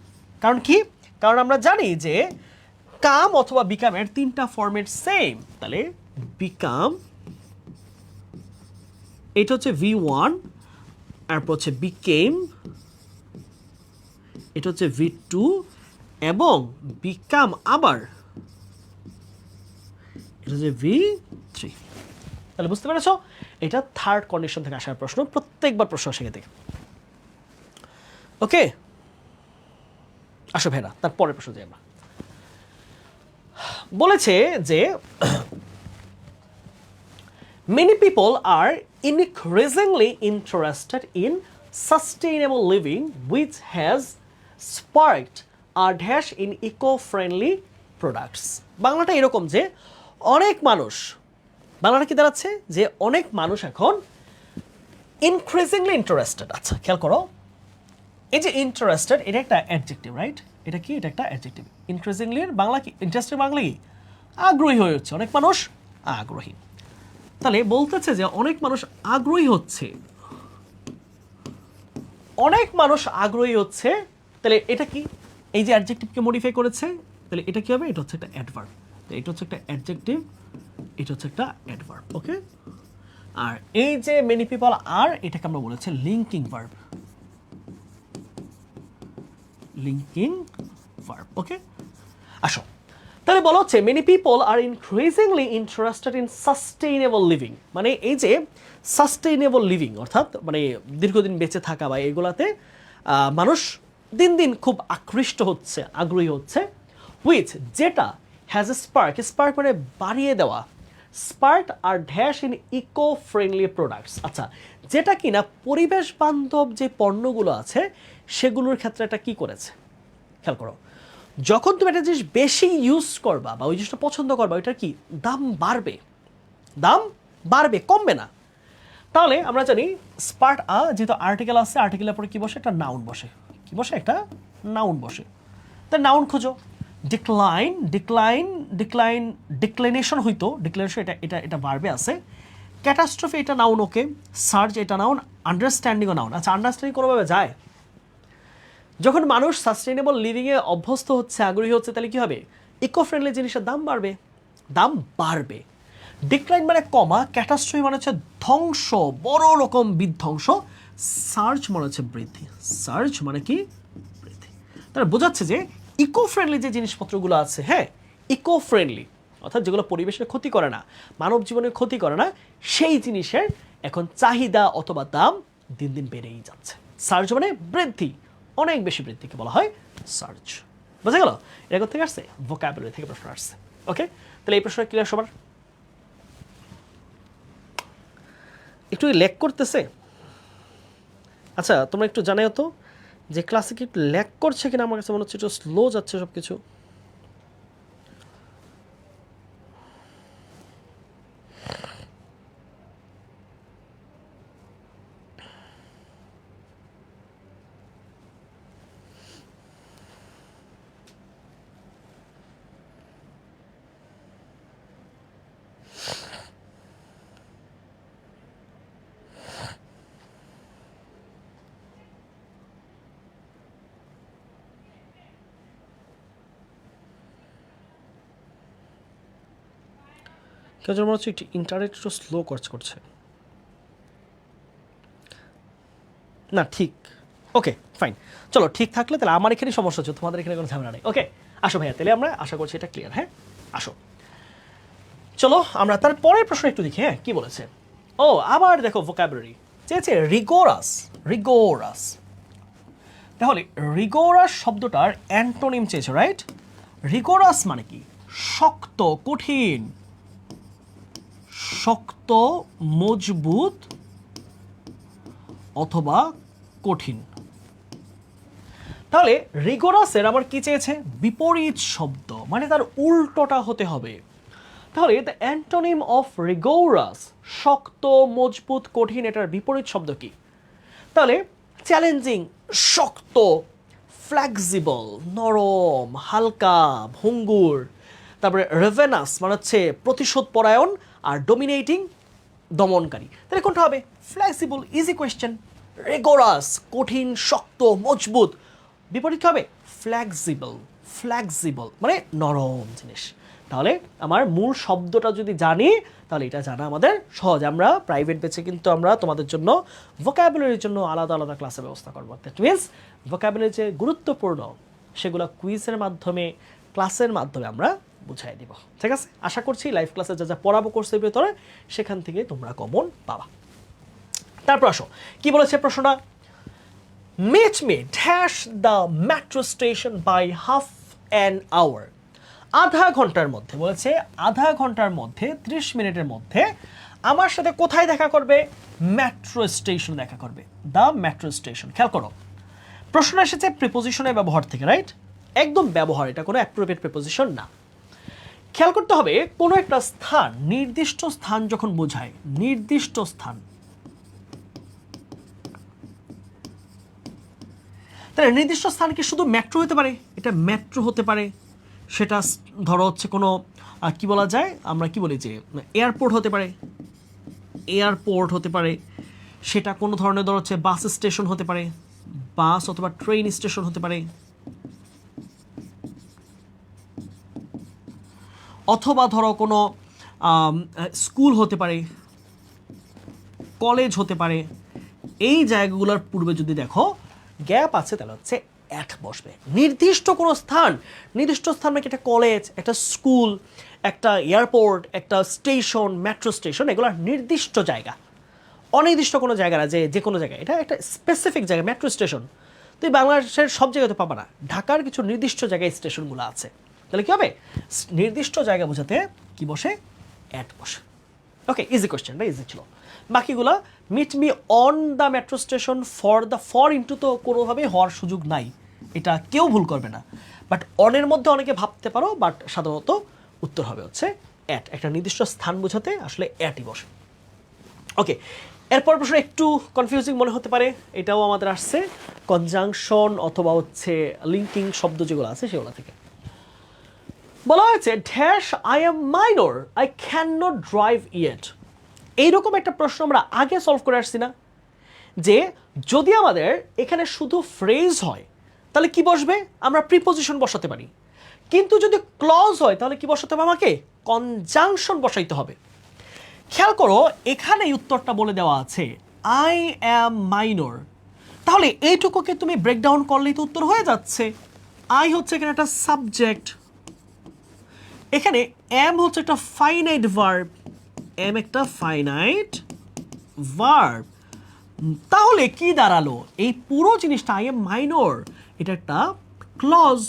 কারণ কি? কারণ আমরা জানি যে কাম অথবা বিকামের তিনটা ফর্মেট সেম। তাহলে বিকাম, এটা হচ্ছে V1, তারপর হচ্ছে বিকেম, এটা হচ্ছে V2, এবং বিকাম আবার এটা হচ্ছে V3। তাহলে বুঝতে পেরেছো? এটা থার্ড কন্ডিশন থেকে আসার প্রশ্ন, প্রত্যেকবার প্রশ্ন আসে থেকে। ওকে, আসো ভেরা, তারপরের প্রশ্ন যাই আমরা। বলেছে যে many people are increasingly interested in sustainable living which has sparked a dash in eco-friendly products। বাংলাটা এরকম যে অনেক মানুষ, বাংলাটা কি দাঁড়াচ্ছে? যে অনেক মানুষ এখন ইনক্রিজিংলি ইন্টারেস্টেড। আচ্ছা খেয়াল করো, এই যে ইন্টারেস্টেড এটা একটা অ্যাডজেক্টিভ, রাইট? এটা কি? এটা একটা অ্যাডজেক্টিভ। ইনক্রিজিংলি এর বাংলা কি? ইন্টারেস্টেড বাংলা কি? আগ্রহী হয়ে হচ্ছে, অনেক মানুষ আগ্রহী। তাহলে বলতেছে যে অনেক মানুষ আগ্রহী হচ্ছে, অনেক মানুষ আগ্রহী হচ্ছে। তাহলে এটা কি? এই যে অ্যাডজেক্টিভকে মডিফাই করেছে, তাহলে এটা কি হবে? এটা হচ্ছে একটা অ্যাডভার্ব। এটা হচ্ছে একটা অ্যাডজেক্টিভ, এটা হচ্ছে একটা অ্যাডভার্ব। ওকে, আর এই যে মেনি পিপল আর, এটাকে আমরা বলেছি linking verb. Linking verb. Okay, আসো তাহলে বলা হচ্ছে many people are increasingly interested in sustainable living. মানে এই যে সাস্টেইনেবল লিভিং অর্থাৎ মানে দীর্ঘদিন বেঁচে থাকা বা এগুলাতে মানুষ দিন দিন খুব আকৃষ্ট হচ্ছে, আগ্রহী হচ্ছে। উইথ, যেটা হ্যাজ এ স্পার্ক, স্পার্ক মানে বাড়িয়ে দেওয়া, স্পার্ক আর dash in eco friendly products. আচ্ছা, যেটা কিনা পরিবেশ বান্ধব যে পণ্যগুলো আছে সেগুলোর ক্ষেত্রে এটা কি করেছে? খেয়াল করো, যখন তুমি একটা জিনিস বেশি ইউজ করবা বা ওই জিনিসটা পছন্দ করবা, ওইটার কি দাম বাড়বে, দাম বাড়বে, কমবে না। তাহলে আমরা জানি স্পার্ট যেহেতু আর্টিকেল আছে, আর্টিকেলের পরে কি বসে? একটা নাউন বসে। কি বসে? একটা নাউন বসে। তা নাউন খোঁজো। ডিক্লাইন, ডিক্লাইন, ডিক্লাইন, ডিক্লাইনেশন হইতো, ডিক্লাইনেশন এটা এটা এটা ভার্বে আছে। ক্যাটাস্ট্রফি এটা নাউন, ওকে। সার্চ এটা নাউন, আন্ডারস্ট্যান্ডিংও নাউন। আচ্ছা, আন্ডারস্ট্যান্ডিং কোনোভাবে যায়? যখন মানুষ সাস্টেইনেবল লিভিংয়ে অভ্যস্ত হচ্ছে, আগ্রহী হচ্ছে, তাহলে কি হবে? ইকো ফ্রেন্ডলি জিনিসের দাম বাড়বে, দাম বাড়বে। ডিক্লাইন মানে কমা, ক্যাটাস্ট্রফি মানে হচ্ছে ধ্বংস, বড় রকম বিধ্বংস। সার্চ মানে হচ্ছে বৃদ্ধি, সার্চ মানে কি? বৃদ্ধি। তাহলে বোঝাচ্ছে যে ইকো ফ্রেন্ডলি যে জিনিসপত্রগুলো আছে, হ্যাঁ ইকো ফ্রেন্ডলি অর্থাৎ যেগুলো পরিবেশের ক্ষতি করে না, মানব জীবনের ক্ষতি করে না, সেই জিনিসের এখন চাহিদা অথবা দাম দিন দিন বেড়েই যাচ্ছে। সার্চ মানে বৃদ্ধি, অনেক বেশি বৃদ্ধিকে বলা হয় সার্চ। বোঝা গেল? এটা থেকে আসছে, ভোকাবুলারি থেকে প্রশ্ন আসছে। ওকে, তাহলে এই প্রশ্নটা ক্লিয়ার সবার? একটু ল্যাগ করতেছে? আচ্ছা তোমরা একটু জানাও তো যে ক্লাসে কি একটু ল্যাগ করছে কিনা, আমার কাছে মনে হচ্ছে একটু স্লো যাচ্ছে সব কিছু। কেউ যেন মনে হচ্ছে একটু ইন্টারনেট একটু স্লো করছে। না ঠিক, ওকে ফাইন, চলো ঠিক থাকলে তাহলে আমার এখানে সমস্যা হচ্ছে, তোমাদের এখানে কোনো ঝামেলা নেই। ওকে আসো ভাইয়া, তাহলে আমরা আশা করছি এটা ক্লিয়ার। হ্যাঁ আসো, চলো আমরা তার পরের প্রশ্ন একটু দেখি। হ্যাঁ, কি বলেছে? ও আবার দেখো ভোকাবুলারি চেয়েছে রিগোরাস। রিগোরাস, তাহলে রিগোরাস শব্দটার অ্যান্টোনিম চেয়েছে, রাইট? রিগোরাস মানে কি? শক্ত, কঠিন, শক্ত, মজবুত অথবা কঠিন। তাহলে রিগোরাসের আবার কি চেয়েছে? বিপরীত শব্দ, মানে তার উল্টোটা হতে হবে। তাহলে দ্য অ্যান্টোনিম অফ রিগোরাস, শক্ত, মজবুত, কঠিন, এটার বিপরীত শব্দ কি? তাহলে চ্যালেঞ্জিং শক্ত, ফ্লেক্সিবল নরম, হালকা ভঙ্গুর, তারপরে রেভেনাস মানে হচ্ছে প্রতিশোধ পরায়ণ, আর ডোমিনেটিং দমনকারী। তাহলে কোনটা হবে? Flexible, easy question. রিগোরাস কঠিন, শক্ত, মজবুত, বিপরীত হবে ফ্লেক্সিবল। ফ্লেক্সিবল মানে নরম জিনিস। তাহলে আমার মূল শব্দটা যদি জানি তাহলে এটা জানা আমাদের সহজ। আমরা প্রাইভেট ব্যাচে কিন্তু আমরা তোমাদের জন্য ভোকাবুলারির জন্য আলাদা আলাদা ক্লাসের ব্যবস্থা করবো। দ্যাট মিনস ভোকাবুলারি যে গুরুত্বপূর্ণ সেগুলো কুইজের মাধ্যমে, ক্লাসের মাধ্যমে আমরা বুঝাই দিব। ঠিক আছে, আশা করছি লাইভ ক্লাসে যা যা পড়াবো কোর্সের ভেতরে সেখান থেকে তোমরা কমন পাবা। তারপর আসো কি বলেছে প্রশ্নটা? Meet me dash the metro station by half an hour. আধা ঘন্টার মধ্যে বলেছে, আধা ঘন্টার মধ্যে 30 মিনিটের মধ্যে আমার সাথে কোথায় দেখা করবে? মেট্রো স্টেশন দেখা করবে, দ্য মেট্রো স্টেশন। খেয়াল করো, প্রশ্ন এসেছে প্রিপোজিশনের ব্যবহার থেকে, রাইট? একদম ব্যবহার, এটা কোনো অ্যাপ্রোপ্রিয়েট প্রিপোজিশন না। খেয়াল করতে হবে কোনো একটা স্থান, নির্দিষ্ট স্থান যখন বোঝায়, নির্দিষ্ট স্থান, তাহলে নির্দিষ্ট স্থান কি শুধু মেট্রো হতে পারে? এটা মেট্রো হতে পারে, সেটা ধরো হচ্ছে কোনো কি বলা যায়, আমরা কি বলি যে এয়ারপোর্ট হতে পারে, এয়ারপোর্ট হতে পারে, সেটা কোনো ধরনের ধরো হচ্ছে বাস স্টেশন হতে পারে, বাস অথবা ট্রেন স্টেশন হতে পারে, অথবা ধরো কোনো স্কুল হতে পারে, কলেজ হতে পারে। এই জায়গাগুলোর পূর্বে যদি দেখো গ্যাপ আছে তাহলে হচ্ছে অ্যাট বসবে। নির্দিষ্ট কোনো স্থান, নির্দিষ্ট স্থান মানে একটা কলেজ, একটা স্কুল, একটা এয়ারপোর্ট, একটা স্টেশন, মেট্রো স্টেশন, এগুলো নির্দিষ্ট জায়গা, অনির্দিষ্ট কোনো জায়গা না যে কোনো জায়গায়। এটা একটা স্পেসিফিক জায়গা। মেট্রো স্টেশন তুই বাংলাদেশের সব জায়গায় তো পাবা না, ঢাকার কিছু নির্দিষ্ট জায়গায় স্টেশনগুলো আছে। তাহলে কী হবে? নির্দিষ্ট জায়গা বোঝাতে কি বসে? অ্যাট বসে। ওকে, ইজি কোয়েশ্চেনটা ইজি ছিল। বাকিগুলো meet me on the metro station for into তো কোনোভাবেই হওয়ার সুযোগ নাই, এটা কেউ ভুল করবে না। বাট অনের মধ্যে অনেকে ভাবতে পারো, বাট সাধারণত উত্তর হবে হচ্ছে অ্যাট। একটা নির্দিষ্ট স্থান বোঝাতে আসলে অ্যাটই বসে। ওকে, এরপর প্রশ্ন একটু কনফিউজিং মনে হতে পারে, এটাও আমাদের আসছে কনজাংশন অথবা হচ্ছে লিঙ্কিং শব্দ যেগুলো আছে সেগুলো থেকে। বলা হয়েছে dash I am minor, I can not drive yet. এইরকম একটা প্রশ্ন আমরা আগে সলভ করে আসছি না, যে যদি আমাদের এখানে শুধু ফ্রেজ হয় তাহলে কি বসবে? আমরা প্রিপোজিশন বসাতে পারি, কিন্তু যদি ক্লজ হয় তাহলে কি বসাতে হবে? আমাকে কনজাংশন বসাইতে হবে। খেয়াল করো এখানে উত্তরটা বলে দেওয়া আছে আই অ্যাম মাইনর, তাহলে এইটুকুকে তুমি ব্রেকডাউন করলেই তো উত্তর হয়ে যাচ্ছে। আই হচ্ছে এখানে একটা সাবজেক্ট, এখানে এম হচ্ছে একটা ফাইনাইট ভার্ব, এম একটা ফাইনাইট ভার্ব। তাহলে কি দাঁড়ালো? এই পুরো জিনিসটা আই এম মাইনর, এটা একটা ক্লজ,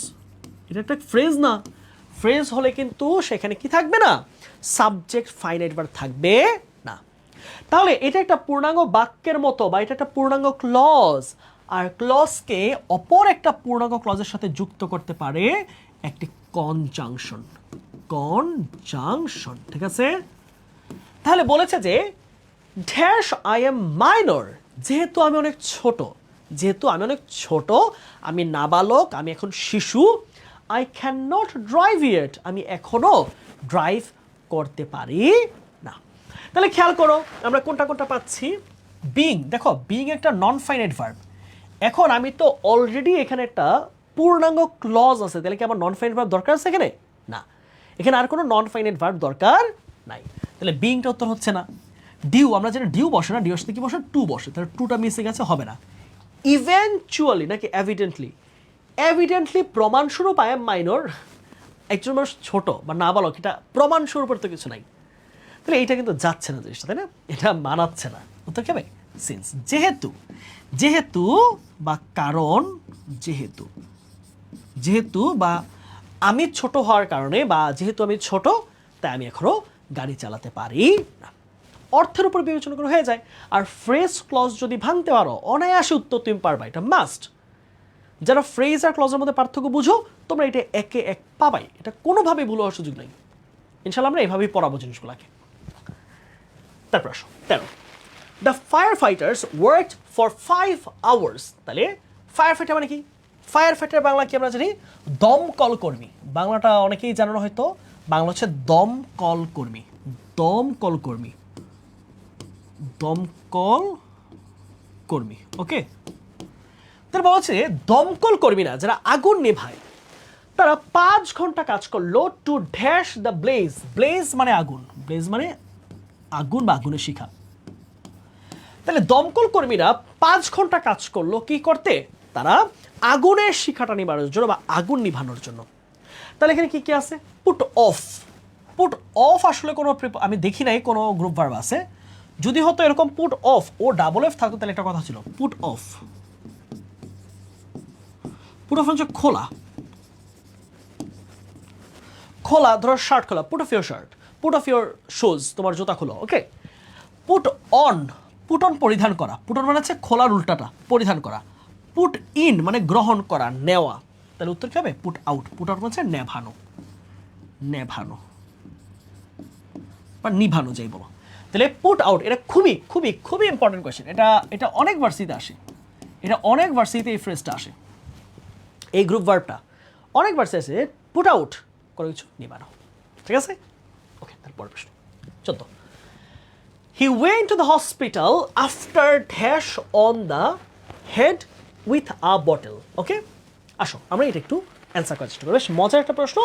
এটা একটা ফ্রেজ না। ফ্রেজ হলে কিন্তু সেখানে কি থাকবে না? সাবজেক্ট ফাইনাইট ভার্ব থাকবে না। তাহলে এটা একটা পূর্ণাঙ্গ বাক্যের মতো, বা এটা একটা পূর্ণাঙ্গ ক্লজ, আর ক্লজকে অপর একটা পূর্ণাঙ্গ ক্লজের সাথে যুক্ত করতে পারে একটি কনজাংশন। কনজাংশন, ঠিক আছে? তাহলে বলেছে যে ড্যাশ আই এম মাইনর, যেহেতু আমি অনেক ছোট, যেহেতু আমি অনেক ছোট, আমি নাবালক, আমি এখন শিশু, I can not drive yet, আমি এখনো ড্রাইভ করতে পারি না। তাহলে খেয়াল করো আমরা কোনটা কোনটা পাচ্ছি। বিং, দেখো বিং একটা নন ফাইনাইট ভার্ব। এখন আমি তো অলরেডি এখানে একটা পূর্ণাঙ্গ ক্লজ আছে, তাহলে কি আমার নন ফাইনাইট ভার্ব দরকার আছে এখানে? না, এখানে আর কোনো নন ফাইনাইট ভার্ব দরকার নাই। তাহলে বিংটা উত্তর হচ্ছে না। ডিউ, আমরা যেটা ডিউ বসে না, ডিউর সাথে কি বসে? টু বসে, তাহলে টুটা মিসে গেছে, হবে না। ইভেনচুয়ালি নাকি এভিডেন্টলি? এভিডেন্টলি প্রমাণস্বরূপ আই এম মাইনর, একজন মানুষ ছোট বা নাবালক, এটা প্রমাণস্বরূপের তো কিছু নাই। তাহলে এইটা কিন্তু যাচ্ছে না জিনিসটা, তাই না? এটা মানাচ্ছে না। উত্তর কি হবে? সিন্স। যেহেতু, যেহেতু বা কারণ, যেহেতু, যেহেতু বা আমি ছোট হওয়ার কারণে বা যেহেতু আমি ছোট তাই আমি এখনো গাড়ি চালাতে পারি না। অর্থের উপর বিবেচনা করে হয়ে যায়। আর ফ্রেজ ক্লজ যদি ভাঙতে পারো অনায়াসে উত্তর তুমি পারবা, এটা মাস্ট। যারা ফ্রেজ আর ক্লজের মধ্যে পার্থক্য বুঝো তোমরা এটা একে এক পাবাই, এটা কোনোভাবেই ভুল হওয়ার সুযোগ নেই। ইনশাল্লাহ আমরা এইভাবেই পড়াবো জিনিসগুলোকে। তারপর আসো 13, the fire fighters worked for 5 hours। তাহলে ফায়ার ফাইটার মানে কি? ফায়ার ফাইটার বাংলা কি আমরা জানি? দমকল কর্মী। বাংলাটা অনেকেই জানানো হয়তো, বাংলা হচ্ছে দমকল কর্মী। দমকল কর্মী, দমকল কর্মী। ওকে, তারপর হচ্ছে দমকল কর্মীরা যারা আগুন নেভায় তারা 5 ঘন্টা কাজ করলো to dash the blaze. Blaze মানে আগুন, ব্লেজ মানে আগুন বা আগুনের শিখা। তাহলে দমকল কর্মীরা 5 ঘন্টা কাজ করলো কি করতে? তারা আগুনের শিখাটা নিবানোর জন্য বা আগুন নিভানোর জন্য। তাহলে এখানে কি কি আছে? Put off. পুট অফ আসলে কোনো আমি দেখি নাই কোনো গ্রুপ ভার্ব আছে। যদি হতো এরকম put off O double F থাকতো তাহলে একটা কথা ছিল, পুট অফ। পুট অফ হচ্ছে খোলা, খোলা। ধরো শার্ট খোলা, put off your shirt. Put off your shoes, তোমার জুতা খোলো। ওকে, পুট অন, পুট অন পরিধান করা। পুট অন মানে হচ্ছে খোলার উল্টাটা, পরিধান করা। পুট ইন মানে গ্রহণ করা, নেওয়া। তাহলে উত্তর কি হবে? Put out. পুট আউট মানে নেভানো, নেভানো বা নিভানো যাই বলো। তাহলে পুট আউট এটা খুবই খুবই খুবই ইম্পর্টেন্ট কোয়েশ্চেন। এটা অনেক ভার্সিতে আসে, এটা অনেক ভার্সিতে এই ফ্রেজটা আসে, এই গ্রুপ ভার্বটা অনেক ভার্সি আছে। পুট আউট কোনো কিছু নিবানো, ঠিক আছে? ওকে, তারপর প্রশ্ন 14, he went to the hospital after dash on the head with a bottle. ওকে, আসো আমরা এটা একটু অ্যান্সার করার চেষ্টা করবো। বেশ মজার একটা প্রশ্ন,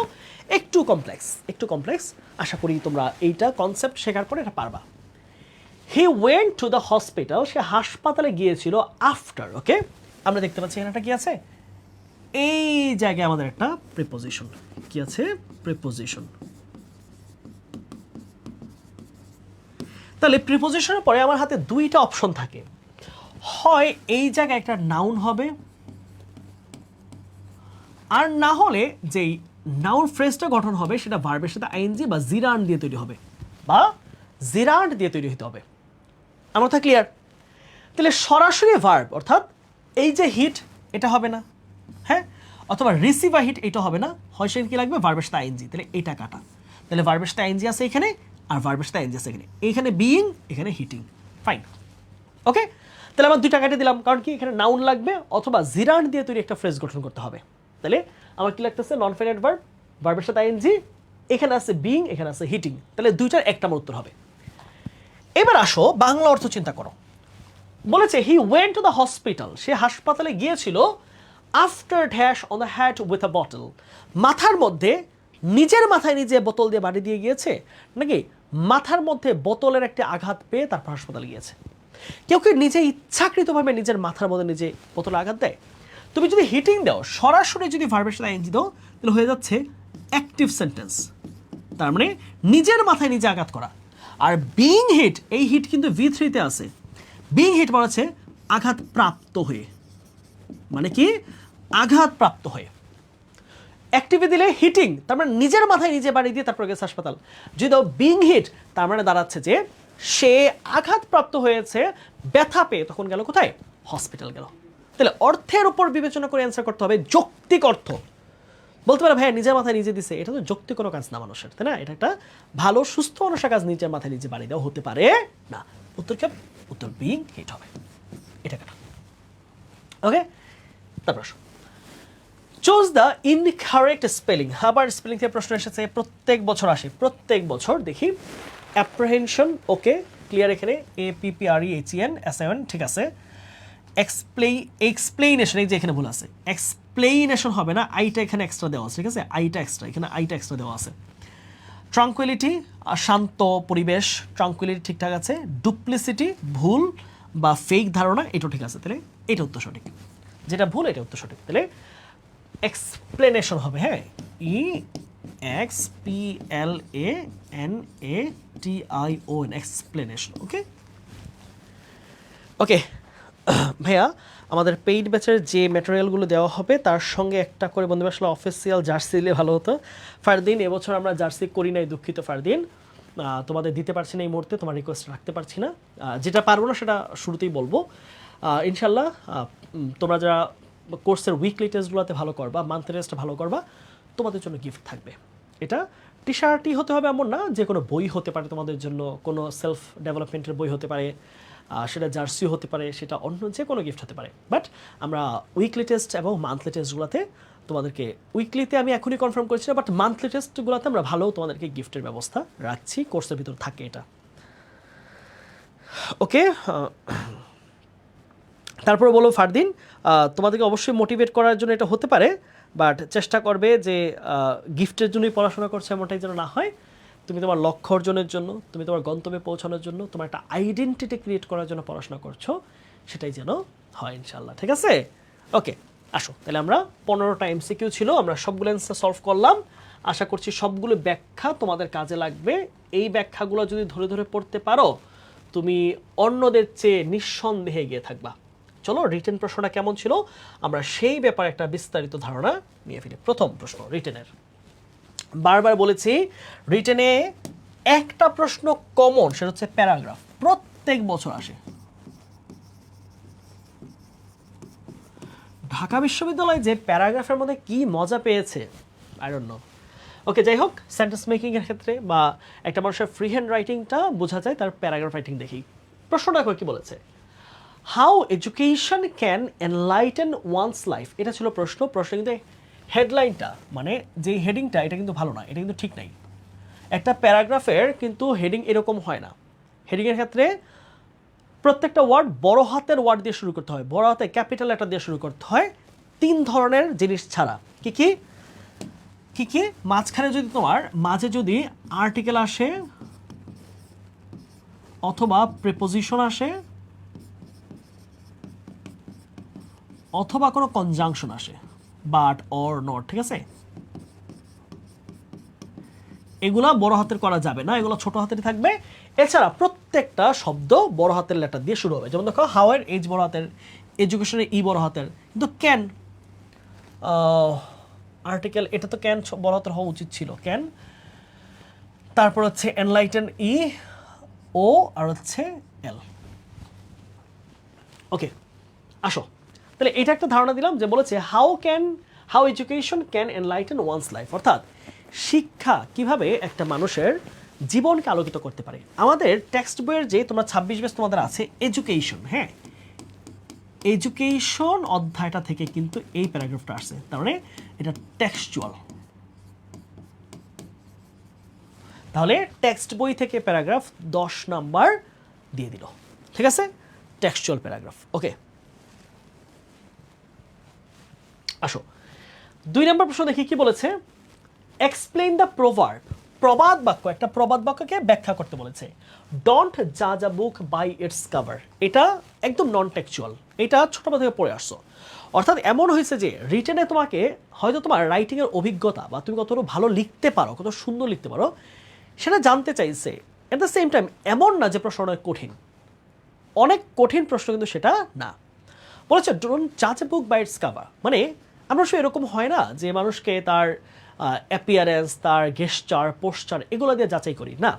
একটু কমপ্লেক্স, একটু কমপ্লেক্স। আশা করি তোমরা এইটা কনসেপ্ট শেখার পরে এটা পারবা। He went to the hospital, সে হাসপাতালে গিয়েছিল আফটার। ওকে, আমরা দেখতে পাচ্ছি এখানে একটা কি আছে? এই জায়গায় আমাদের একটা প্রিপোজিশন কি আছে? প্রিপোজিশন। তাহলে প্রিপোজিশনের পরে আমার হাতে দুইটা অপশন থাকে, হয় এই জায়গায় একটা নাউন হবে, আর না হলে যেই নাউন ফ্রেজটা গঠন হবে সেটা ভার্বের সাথে আইএনজি বা জিরান্ড দিয়ে তৈরি হবে, বা জিরান্ড দিয়ে তৈরি হতে হবে। আমার তা ক্লিয়ার? তাহলে সরাসরি ভার্ব অর্থাৎ এই যে হিট এটা হবে না, হ্যাঁ, অথবা রিসিভার হিট এটা হবে না, হয় সেখানে কি লাগবে? ভার্বের সাথে আইএনজি। তাহলে এটা কাটা। তাহলে ভার্বের সাথে আইএনজি আছে এখানে, আর ভার্বের সাথে আইএনজি আছে এখানে। এইখানে বিইং, এখানে হিটিং। ফাইন, ওকে। তাহলে আমার দুইটা কাটে দিলাম, কারণ কি এখানে নাউন লাগবে অথবা জিরান্ড দিয়ে তৈরি একটা ফ্রেজ গঠন করতে হবে। তাহলে আমার কি লাগতেছে? নন ফাইনাইট ভার্ব, ভার্বের সাথে আইএনজি, এখানে আছে বিইং, এখানে আছে হিটিং। তাহলে দুইটার একটা আমার উত্তর হবে। এবার আসো বাংলা অর্থ চিন্তা করো। বলেছে he went to the hospital, সে হাসপাতালে গিয়েছিল after dash on the head with a bottle. মাথার মধ্যে, নিজের মাথায় নিজে বোতল দিয়ে বাড়ি দিয়ে গিয়েছে, নাকি মাথার মধ্যে বোতলের একটি আঘাত পেয়ে তারপর হাসপাতালে গিয়েছে? কেউ কি নিজে ইচ্ছাকৃতভাবে নিজের মাথার মধ্যে নিজে বোতলে আঘাত দেয়? তুমি যদি হিটিং দাও, সরাসরি যদি ভার্বের সাথে আইএনজি দাও, তাহলে হয়ে যাচ্ছে অ্যাক্টিভ সেন্টেন্স। তার মানে নিজের মাথায় নিজে আঘাত করা। আর বিইং হিট, এই হিট কিন্তু V3-তে আছে। বিইং হিট মানে হচ্ছে আঘাত প্রাপ্ত হয়ে, মানে কি আঘাত প্রাপ্ত হয়ে। অ্যাক্টিভে দিলে হিটিং, তার মানে নিজের মাথায় নিজে বাড়ি দিয়ে তারপর গেছে হাসপাতাল। যদি দাও বিইং হিট, তার মানে দাঁড়াচ্ছে যে সে আঘাতপ্রাপ্ত হয়েছে, ব্যথা পেয়ে তখন গেল কোথায়? হসপিটাল গেল। তাহলে অর্থের উপর বিবেচনা করে অ্যান্সার করতে হবে, যৌক্তিক অর্থ। বলতে পারে ভাইয়া নিজের মাথায় নিজে দিছে, এটা তো যৌক্তিক কোনো কাজ না মানুষের, তাই না? এটা একটা ভালো সুস্থ মানুষের কাজ নিজের মাথায় নিজে বাড়ি দেওয়া হতে পারে না। উত্তর কি? উত্তর বিইং হিট হবে। এটা কেন? ওকে, তারপর চুজ দ্য ইনকারেক্ট স্পেলিং। আবার স্পেলিং থেকে প্রশ্ন এসেছে, প্রত্যেক বছর আসে, প্রত্যেক বছর দেখি। অ্যাপ্রিহেনশন, ওকে ক্লিয়ার, এখানে APPREHEN ঠিক আছে। এক্সপ্লেইনেশন, এই যে এখানে ভুল আছে, এক্সপ্লেইনেশন হবে না, আইটা এখানে এক্সট্রা দেওয়া আছে, ঠিক আছে? আইটা এক্সট্রা, এখানে আইটা এক্সট্রা দেওয়া আছে। ট্রাঙ্কুইলিটি, শান্ত পরিবেশ, ট্রাঙ্কুইলিটি ঠিকঠাক আছে। ডুপ্লিসিটি, ভুল বা ফেক ধারণা, এটাও ঠিক আছে। তাহলে এটা উত্তর সঠিক, যেটা ভুল এটা উত্তর সঠিক। তাহলে এক্সপ্লেনেশন হবে, হ্যাঁ, EXPLANATION, এক্সপ্লেনেশন। ওকে ওকে ভাইয়া, আমাদের পেইড ব্যাচের যে ম্যাটেরিয়ালগুলো দেওয়া হবে তার সঙ্গে একটা করে বন্ধু আসলে অফিসিয়াল জার্সি দিলে ভালো হতো। ফারদিন, এবছর আমরা জার্সি করি নাই, দুঃখিত ফারদিন, তোমাদের দিতে পারছি না এই মুহূর্তে, তোমার রিকোয়েস্ট রাখতে পারছি না। যেটা পারবো না সেটা শুরুতেই বলবো। ইনশাল্লাহ তোমরা যারা কোর্সের উইকলি টেস্টগুলোতে ভালো করবা, মান্থলি টেস্টে ভালো করবা, তোমাদের জন্য গিফট থাকবে। এটা টি শার্টই হতে হবে এমন না, যে কোনো বই হতে পারে তোমাদের জন্য, কোনো সেলফ ডেভেলপমেন্টের বই হতে পারে, সেটা জার্সিও হতে পারে, সেটা অন্য যে কোনো গিফট হতে পারে। বাট আমরা উইকলি টেস্ট এবং মান্থলি টেস্টগুলোতে তোমাদেরকে, উইকলিতে আমি এখনই কনফার্ম করছি না, বাট মান্থলি টেস্টগুলোতে আমরা ভালো তোমাদেরকে গিফটের ব্যবস্থা রাখছি, কোর্সের ভিতর থাকে এটা। ওকে, তারপরে বলো ফারদিন, তোমাদেরকে অবশ্যই মোটিভেট করার জন্য এটা হতে পারে, বাট চেষ্টা করবে যে গিফটের জন্যই পড়াশোনা করছে এমনটাই যেন না হয়। তুমি তোমার লক্ষ্য অর্জনের জন্য, তুমি তোমার গন্তব্যে পৌঁছানোর জন্য, তোমার একটা আইডেন্টিটি ক্রিয়েট করার জন্য পড়াশোনা করছো, সেটাই যেন হয় ইনশাল্লাহ। ঠিক আছে? ওকে, আসো তাহলে আমরা 15টা MCQ ছিল, আমরা সবগুলো অ্যান্সার সলভ করলাম। আশা করছি সবগুলো ব্যাখ্যা তোমাদের কাজে লাগবে। এই ব্যাখ্যাগুলো যদি ধরে ধরে পড়তে পারো, তুমি অন্যদের চেয়ে নিঃসন্দেহে এগিয়ে থাকবা। চলো, রিটেন প্রশ্নটা কেমন ছিল আমরা সেই ব্যাপারে একটা বিস্তারিত ধারণা নিয়ে ফিরি। প্রথম প্রশ্ন রিটেনের, বারবার বলেছি রিটেনে একটা প্রশ্ন কমন, সেটা হচ্ছে প্যারাগ্রাফ, প্রত্যেক বছর আসে। ঢাকা বিশ্ববিদ্যালয় যে প্যারাগ্রাফের মধ্যে কি মজা পেয়েছে, আই ডোন্ট নো। ওকে, যাই হোক, সেন্টেন্স মেকিং এর ক্ষেত্রে বা একটা মানুষের ফ্রি হ্যান্ড রাইটিংটা বোঝা যায় তার প্যারাগ্রাফ রাইটিং দেখি। প্রশ্নটা কি বলেছে, how education can enlighten once life, এটা ছিল প্রশ্ন। প্রশ্ন কিন্তু হেডলাইনটা, মানে যে হেডিংটা, এটা কিন্তু ভালো না, এটা কিন্তু ঠিক নাই। একটা প্যারাগ্রাফের কিন্তু হেডিং এরকম হয় না। হেডিংয়ের ক্ষেত্রে প্রত্যেকটা ওয়ার্ড বড় হাতের ওয়ার্ড দিয়ে শুরু করতে হয়, বড় হাতে ক্যাপিটাল লেটার দিয়ে শুরু করতে হয়, 3 ধরনের জিনিস ছাড়া। কি কি কি কি মাঝখানে যদি তোমার মাঝে যদি আর্টিকেল আসে, অথবা প্রিপোজিশন আসে, অথবা কোনো কনজাংশন আসে, বাট অর নট, ঠিক আছে, এগুলা বড় হাতের করা যাবে না, এগুলো ছোট হাতের থাকবে। এছাড়া প্রত্যেকটা শব্দ বড় হাতের লেটার দিয়ে শুরু হবে। যেমন দেখো, হাউ এর এইচ বড় হাতের, এডুকেশনের ই বড় হাতের, কিন্তু ক্যান আর্টিকেল, এটা তো ক্যান বড় হাতের হওয়া উচিত ছিল, ক্যান। তারপর হচ্ছে এনলাইটেন ই, ও, আর হচ্ছে এল। ওকে, আসো তাহলে এটা একটা ধারণা দিলাম, যে বলেছে how education can enlighten once life, অর্থাৎ শিক্ষা কিভাবে একটা মানুষের জীবনকে আলোকিত করতে পারে। আমাদের টেক্সট বইয়ের যে তোমরা 26 পেজ তোমাদের আছে এডুকেশন, হ্যাঁ, এডুকেশন অধ্যায়টা থেকে কিন্তু এই প্যারাগ্রাফটা আসছে, তার মানে এটা টেক্সচুয়াল। তাহলে টেক্সট বই থেকে প্যারাগ্রাফ 10 নাম্বার দিয়ে দিল, ঠিক আছে, টেক্সচুয়াল প্যারাগ্রাফ। ওকে, আসো 2 নম্বর প্রশ্ন দেখি কি বলেছে, এক্সপ্লেইন দ্য প্রভার্ব, প্রবাদ বাক্য, একটা প্রবাদ বাক্যকে ব্যাখ্যা করতে বলেছে। ডোন্ট জাজ আ বুক বাই ইটস কভার, এটা একদম নন টেক্সচুয়াল, এটা ছোটবেলা থেকে পড়ে আসছো। অর্থাৎ এমন হয়েছে যে রিটেনে তোমাকে হয়তো তোমার রাইটিংয়ের অভিজ্ঞতা বা তুমি কতটা ভালো লিখতে পারো, কত সুন্দর লিখতে পারো, সেটা জানতে চাইছে। এট দ্য সেম টাইম এমন না যে প্রশ্ন অনেক কঠিন, অনেক কঠিন প্রশ্ন কিন্তু সেটা না। বলেছে ডোন্ট জাজ এ বুক বাই ইটস কভার, মানে আমরা সব এরকম হয় না যে মানুষকে তার অ্যাপিয়ারেন্স, তার গেস্টার, পোস্টার, এগুলো দিয়ে যাচাই করি না।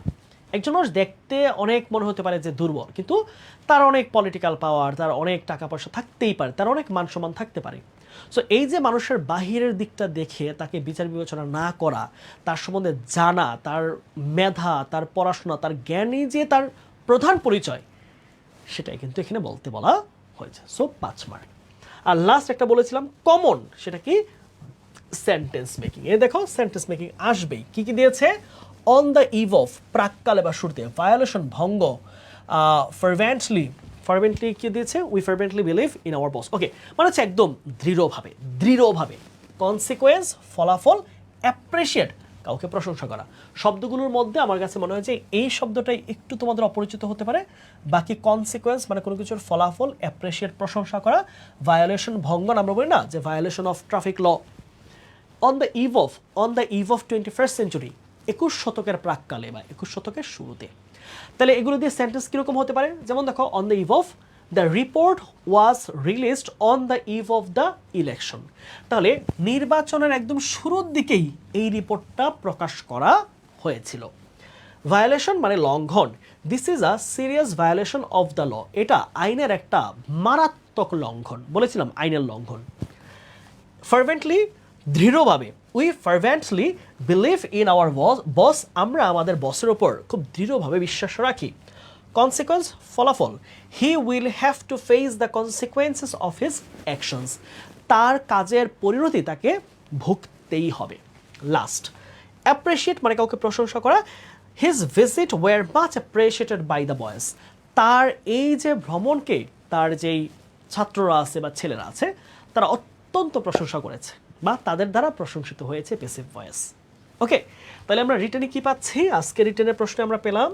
একজন মানুষ দেখতে অনেক মনে হতে পারে যে দুর্বল, কিন্তু তার অনেক পলিটিক্যাল পাওয়ার, তার অনেক টাকা পয়সা থাকতেই পারে, তার অনেক মান সম্মান থাকতে পারে। সো এই যে মানুষের বাহিরের দিকটা দেখে তাকে বিচার বিবেচনা না করা, তার সম্বন্ধে জানা, তার মেধা, তার পড়াশোনা, তার জ্ঞানই যে তার প্রধান পরিচয়, সেটাই কিন্তু এখানে বলতে বলা হয়েছে। So 5 mark. আর লাস্ট একটা বলেছিলাম কমন, সেটা কি, সেন্টেন্স মেকিং। এ দেখো সেন্টেন্স মেকিং আসবেই। কি কি দিয়েছে, অন দ্য ইভ অফ, প্রাককালে বা শুরুতে, ভায়োলেশন, ভঙ্গ, ফার্ভেন্টলি কি দিয়েছে, উই ফার্ভেন্টলি বিলিভ ইন আওয়ার বস। ওকে, মানে হচ্ছে একদম দৃঢ়ভাবে, কনসিকোয়েন্স, ফলাফল, অ্যাপ্রিশিয়েট, কাউকে প্রশংসা করা। শব্দগুলোর মধ্যে আমার কাছে মনে হয় যে এই শব্দটাই একটু তোমাদের অপরিচিত হতে পারে। বাকি কনসিকোয়েন্স মানে কোনো কিছুর ফলাফল, অ্যাপ্রিশিয়েট প্রশংসা করা, ভায়োলেশন ভঙ্গন, আমরা বলি না যে violation of traffic law, on the eve of 21st century, 21 শতকের প্রাককালে বা 21 শতকের শুরুতে। তাহলে এগুলো দিয়ে সেন্টেন্স কীরকম হতে পারে? যেমন দেখো, on the eve of the report was released on the eve of the election. তাহলে নির্বাচনের একদম শুরুর দিকেই এই রিপোর্টটা প্রকাশ করা হয়েছিল। ভায়োলেশন মানে লঙ্ঘন, this is a serious violation of the law, এটা আইনের একটা মারাত্মক লঙ্ঘন, বলেছিলাম আইনের লঙ্ঘন। ফার্ভেন্টলি, দৃঢ়ভাবে, উই ফার্ভেন্টলি বিলিভ ইন আওয়ার বস, আমরা আমাদের বসের ওপর খুব দৃঢ়ভাবে বিশ্বাস রাখি। কনসিকোয়েন্স, ফলাফল, he will have to face the consequences of his actions, তার কাজের পরিণতি তাকে ভুগতেই হবে। লাস্ট, অ্যাপ্রিসিয়েট মানে কাউকে প্রশংসা করা, his visit were much appreciated by the boys, তার এই যে ভ্রমণকে তার যেই ছাত্ররা আছে বা ছেলেরা আছে তারা অত্যন্ত প্রশংসা করেছে বা তাদের দ্বারা প্রশংসিত হয়েছে প্যাসিভ ভয়েস। ওকে, তাহলে আমরা রিটেনে কি পাচ্ছি? আজকে রিটেনের প্রশ্নে আমরা পেলাম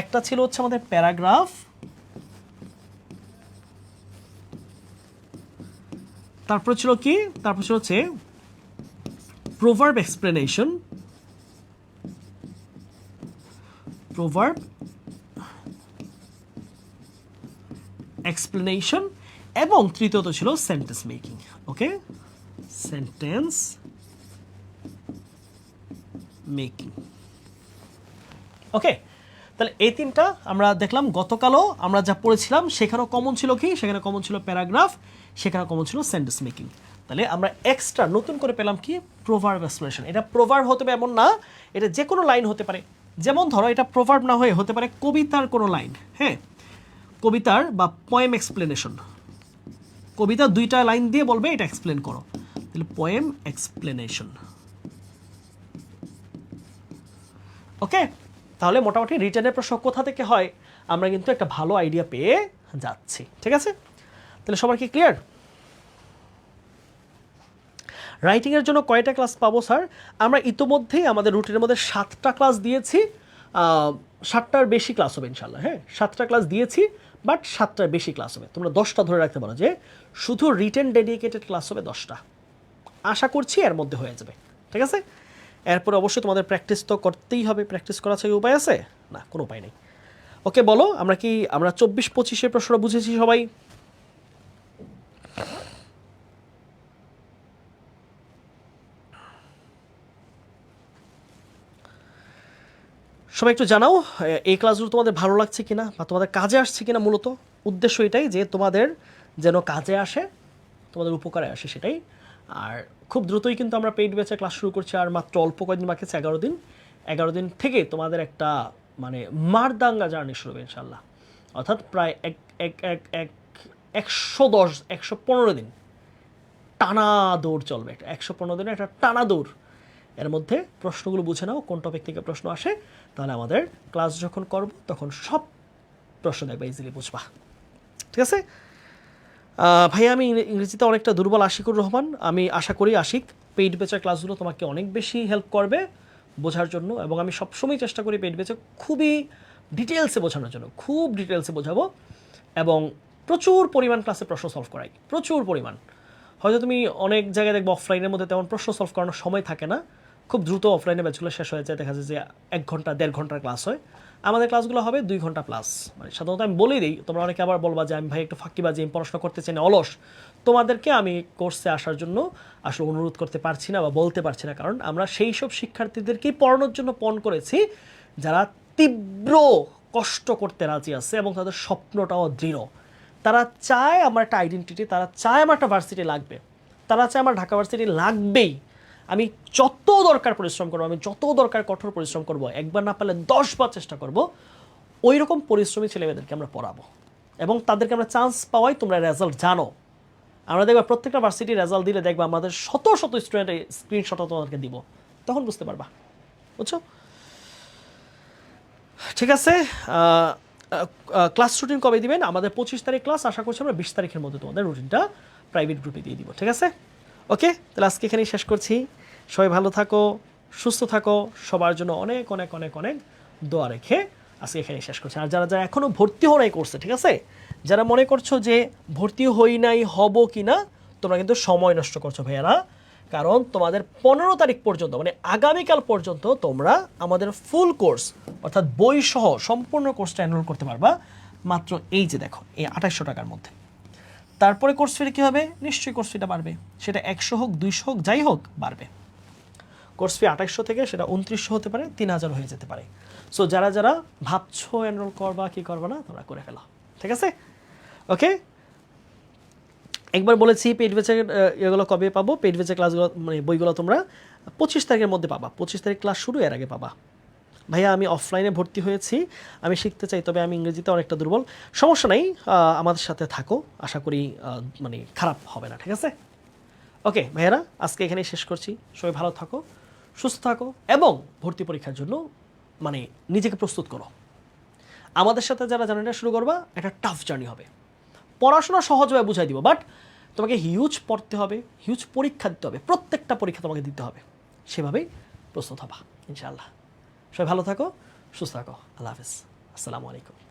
একটা ছিল হচ্ছে আমাদের প্যারাগ্রাফ, তারপর ছিল কি, তারপর ছিল হচ্ছে প্রোভার্ব এক্সপ্লেনেশন, প্রোভার্ব এক্সপ্লেনেশন, এবং তৃতীয়ত ছিল সেন্টেন্স মেকিং। ওকে, সেন্টেন্স মেকিং। ওকে, তাহলে এই তিনটা আমরা দেখলাম। গতকালও আমরা যা পড়েছিলাম সেখানেও কমন ছিল কি? সেখানে কমন ছিল প্যারাগ্রাফ, সেখানে কমন ছিল সেন্টেন্স মেকিং। তাহলে আমরা এক্সট্রা নতুন করে পেলাম কি? Proverb explanation. এটা প্রোভার্ব হতে পারে এমন না, এটা যে কোনো লাইন হতে পারে। যেমন ধরো এটা প্রোভার্ব না হয়ে হতে পারে কবিতার কোনো লাইন, হ্যাঁ, কবিতার বা পোয়েম এক্সপ্লেনেশন, কবিতা দুইটা লাইন দিয়ে বলবে এটা এক্সপ্লেন করো, তাহলে পোয়েম এক্সপ্লেনেশন। ওকে, তাহলে মোটামুটি রিটেনের প্রশ্ন কোথা থেকে হয় আমরা কিন্তু একটা ভালো আইডিয়া পেয়ে যাচ্ছি। ঠিক আছে, তাহলে সবার কি ক্লিয়ার? রাইটিংয়ের জন্য কয়টা ক্লাস পাবো স্যার? আমরা ইতোমধ্যেই আমাদের রুটিনের মধ্যে 7টা ক্লাস দিয়েছি, 7টার বেশি ক্লাস হবে ইনশাল্লাহ। হ্যাঁ, 7টা ক্লাস দিয়েছি, বাট 7টার বেশি ক্লাস হবে। তোমরা 10টা ধরে রাখতে পারো যে শুধু রিটেন ডেডিকেটেড ক্লাস হবে 10টা। আশা করছি এর মধ্যে হয়ে যাবে। ঠিক আছে, এরপরে অবশ্যই তোমাদের প্র্যাকটিস তো করতেই হবে। প্র্যাকটিস করা ছাড়া উপায় আছে? না, কোনো উপায় নেই। ওকে, বলো আমরা 24-25-এর প্রশ্নটা বুঝেছি সবাই? সবাই একটু জানাও এই ক্লাসগুলো তোমাদের ভালো লাগছে কিনা বা তোমাদের কাজে আসছে কিনা। মূলত উদ্দেশ্য এটাই যে তোমাদের যেন কাজে আসে, তোমাদের উপকারে আসে, সেটাই। আর খুব দ্রুতই কিন্তু আমরা পেইড ব্যাচে ক্লাস শুরু করছি, আর মাত্র অল্প কয়েকদিন বাকি আছে, 11 দিন। 11 দিন থেকে তোমাদের একটা মানে মারদাঙ্গা জার্নি শুরু হবে ইনশাল্লাহ। অর্থাৎ প্রায় 115 দিন টানা দৌড় চলবে। 115 দিনের একটা টানা দৌড়। এর মধ্যে প্রশ্নগুলো বুঝে নাও কোন টপিক থেকে প্রশ্ন আসে, তাহলে আমাদের ক্লাস যখন করব তখন সব প্রশ্ন দেখবে, ইজিলি বুঝবা। ঠিক আছে ভাইয়া, আমি ইংরেজিতে অনেকটা দুর্বল। আশিকুর রহমান, আমি আশা করি আশিক পেইড ব্যাচের ক্লাসগুলো তোমাকে অনেক বেশি হেল্প করবে বোঝার জন্য, এবং আমি সবসময় চেষ্টা করি পেইড ব্যাচে খুবই ডিটেলসে বোঝানোর জন্য, খুব ডিটেলসে বোঝাবো, এবং প্রচুর পরিমাণ ক্লাসে প্রশ্ন সলভ করাই, প্রচুর পরিমাণ। হয়তো তুমি অনেক জায়গায় দেখবো অফলাইনের মধ্যে তেমন প্রশ্ন সলভ করানোর সময় থাকে না, খুব দ্রুত অফলাইনে ব্যাচগুলো শেষ হয়ে যায়, দেখা যায় যে 1 ঘন্টা 1.5 ঘন্টার ক্লাস হয়। আমাদের ক্লাসগুলো হবে 2 ঘন্টা প্লাস। মানে সাধারণত আমি বলেই দিই, তোমরা অনেকে আবার বলবা যে আমি ভাই একটু ফাঁকিবাজি, আমি পড়াশোনা করতে চাই না, অলস। তোমাদেরকে আমি কোর্সে আসার জন্য আসলে অনুরোধ করতে পারছি না বা বলতে পারছি না, কারণ আমরা সেই সব শিক্ষার্থীদেরকেই পড়ানোর জন্য পণ করেছি যারা তীব্র কষ্ট করতে রাজি আছে এবং তাদের স্বপ্নটাও দৃঢ়। তারা চায় আমার একটা আইডেন্টিটি, তারা চায় আমার একটা ভার্সিটি লাগবে, তারা চায় আমার ঢাকা ভার্সিটি লাগবেই। আমি যত দরকার পরিশ্রম করবো, আমি যত দরকার কঠোর পরিশ্রম করব, একবার না পারলে 10 বার চেষ্টা করব। ওই রকম পরিশ্রমী ছেলেমেয়েদেরকে আমরা পড়াবো এবং তাদেরকে আমরা চান্স পাওয়াই। তোমরা রেজাল্ট জানো, আমরা দেখবা প্রত্যেকটা ভার্সিটি রেজাল্ট দিলে দেখবা আমাদের শত শত স্টুডেন্টের স্ক্রিনশটও তোমাদেরকে দিব, তখন বুঝতে পারবা। বুঝছো? ঠিক আছে, ক্লাস রুটিন কবে দিবেন? আমাদের 25 তারিখ ক্লাস, আশা করছি আমরা 20 তারিখের মধ্যে তোমাদের রুটিনটা প্রাইভেট গ্রুপে দিয়ে দিব। ঠিক আছে, ওকে, তাহলে আজকে এখানেই শেষ করছি। সবাই ভালো থাকো, সুস্থ থাকো, সবার জন্য অনেক অনেক অনেক অনেক দোয়া রেখে আজকে এখানেই শেষ করছি। আর যারা যারা এখনও ভর্তি হও নাই কোর্সে, ঠিক আছে, যারা মনে করছো যে ভর্তি হই নাই, হব কি না, তোমরা কিন্তু সময় নষ্ট করছো ভাইয়ারা। কারণ তোমাদের 15 তারিখ পর্যন্ত মানে আগামীকাল পর্যন্ত তোমরা আমাদের ফুল কোর্স অর্থাৎ বই সহ সম্পূর্ণ কোর্সটা এনরোল করতে পারবা মাত্র এই যে দেখো এই 2800 টাকার মধ্যে। তারপরে কোর্স ফিটা কী হবে? নিশ্চয়ই কোর্স ফিটা বাড়বে, সেটা 100 হোক 200 হোক যাই হোক বাড়বে। কোর্স ফি 2800 থেকে সেটা 2900 হতে পারে, 3000 হয়ে যেতে পারে। সো যারা যারা ভাবছো এনরোল করবা কি করবা না, তোমরা করে ফেলো, ঠিক আছে? ওকে, একবার বলেছি পেইড ব্যাচের এগুলো কবে পাবো? পেইড ব্যাচের ক্লাসগুলো মানে বইগুলো তোমরা 25 তারিখের মধ্যে পাবা। 25 তারিখ ক্লাস শুরু, এর আগে পাবা। ভাইয়া আমি অফলাইনে ভর্তি হয়েছি, আমি শিখতে চাই, তবে আমি ইংরেজিতে অনেকটা দুর্বল। সমস্যা নেই, আমাদের সাথে থাকো, আশা করি মানে খারাপ হবে না, ঠিক আছে? ওকে ভাইয়ারা, আজকে এখানেই শেষ করছি। সবাই ভালো থাকো, সুস্থ থাকো এবং ভর্তি পরীক্ষার জন্য মানে নিজেকে প্রস্তুত করো। আমাদের সাথে যারা জার্নিটা শুরু করবা, একটা টাফ জার্নি হবে। পড়াশোনা সহজভাবে বুঝাই দিব, বাট তোমাকে হিউজ পড়তে হবে, হিউজ পরীক্ষা দিতে হবে, প্রত্যেকটা পরীক্ষা তোমাকে দিতে হবে। সেভাবেই প্রস্তুত হবা ইনশাআল্লাহ। সবাই ভালো থাকো, সুস্থ থাকো। আল্লাহ হাফেজ, আসসালামু আলাইকুম।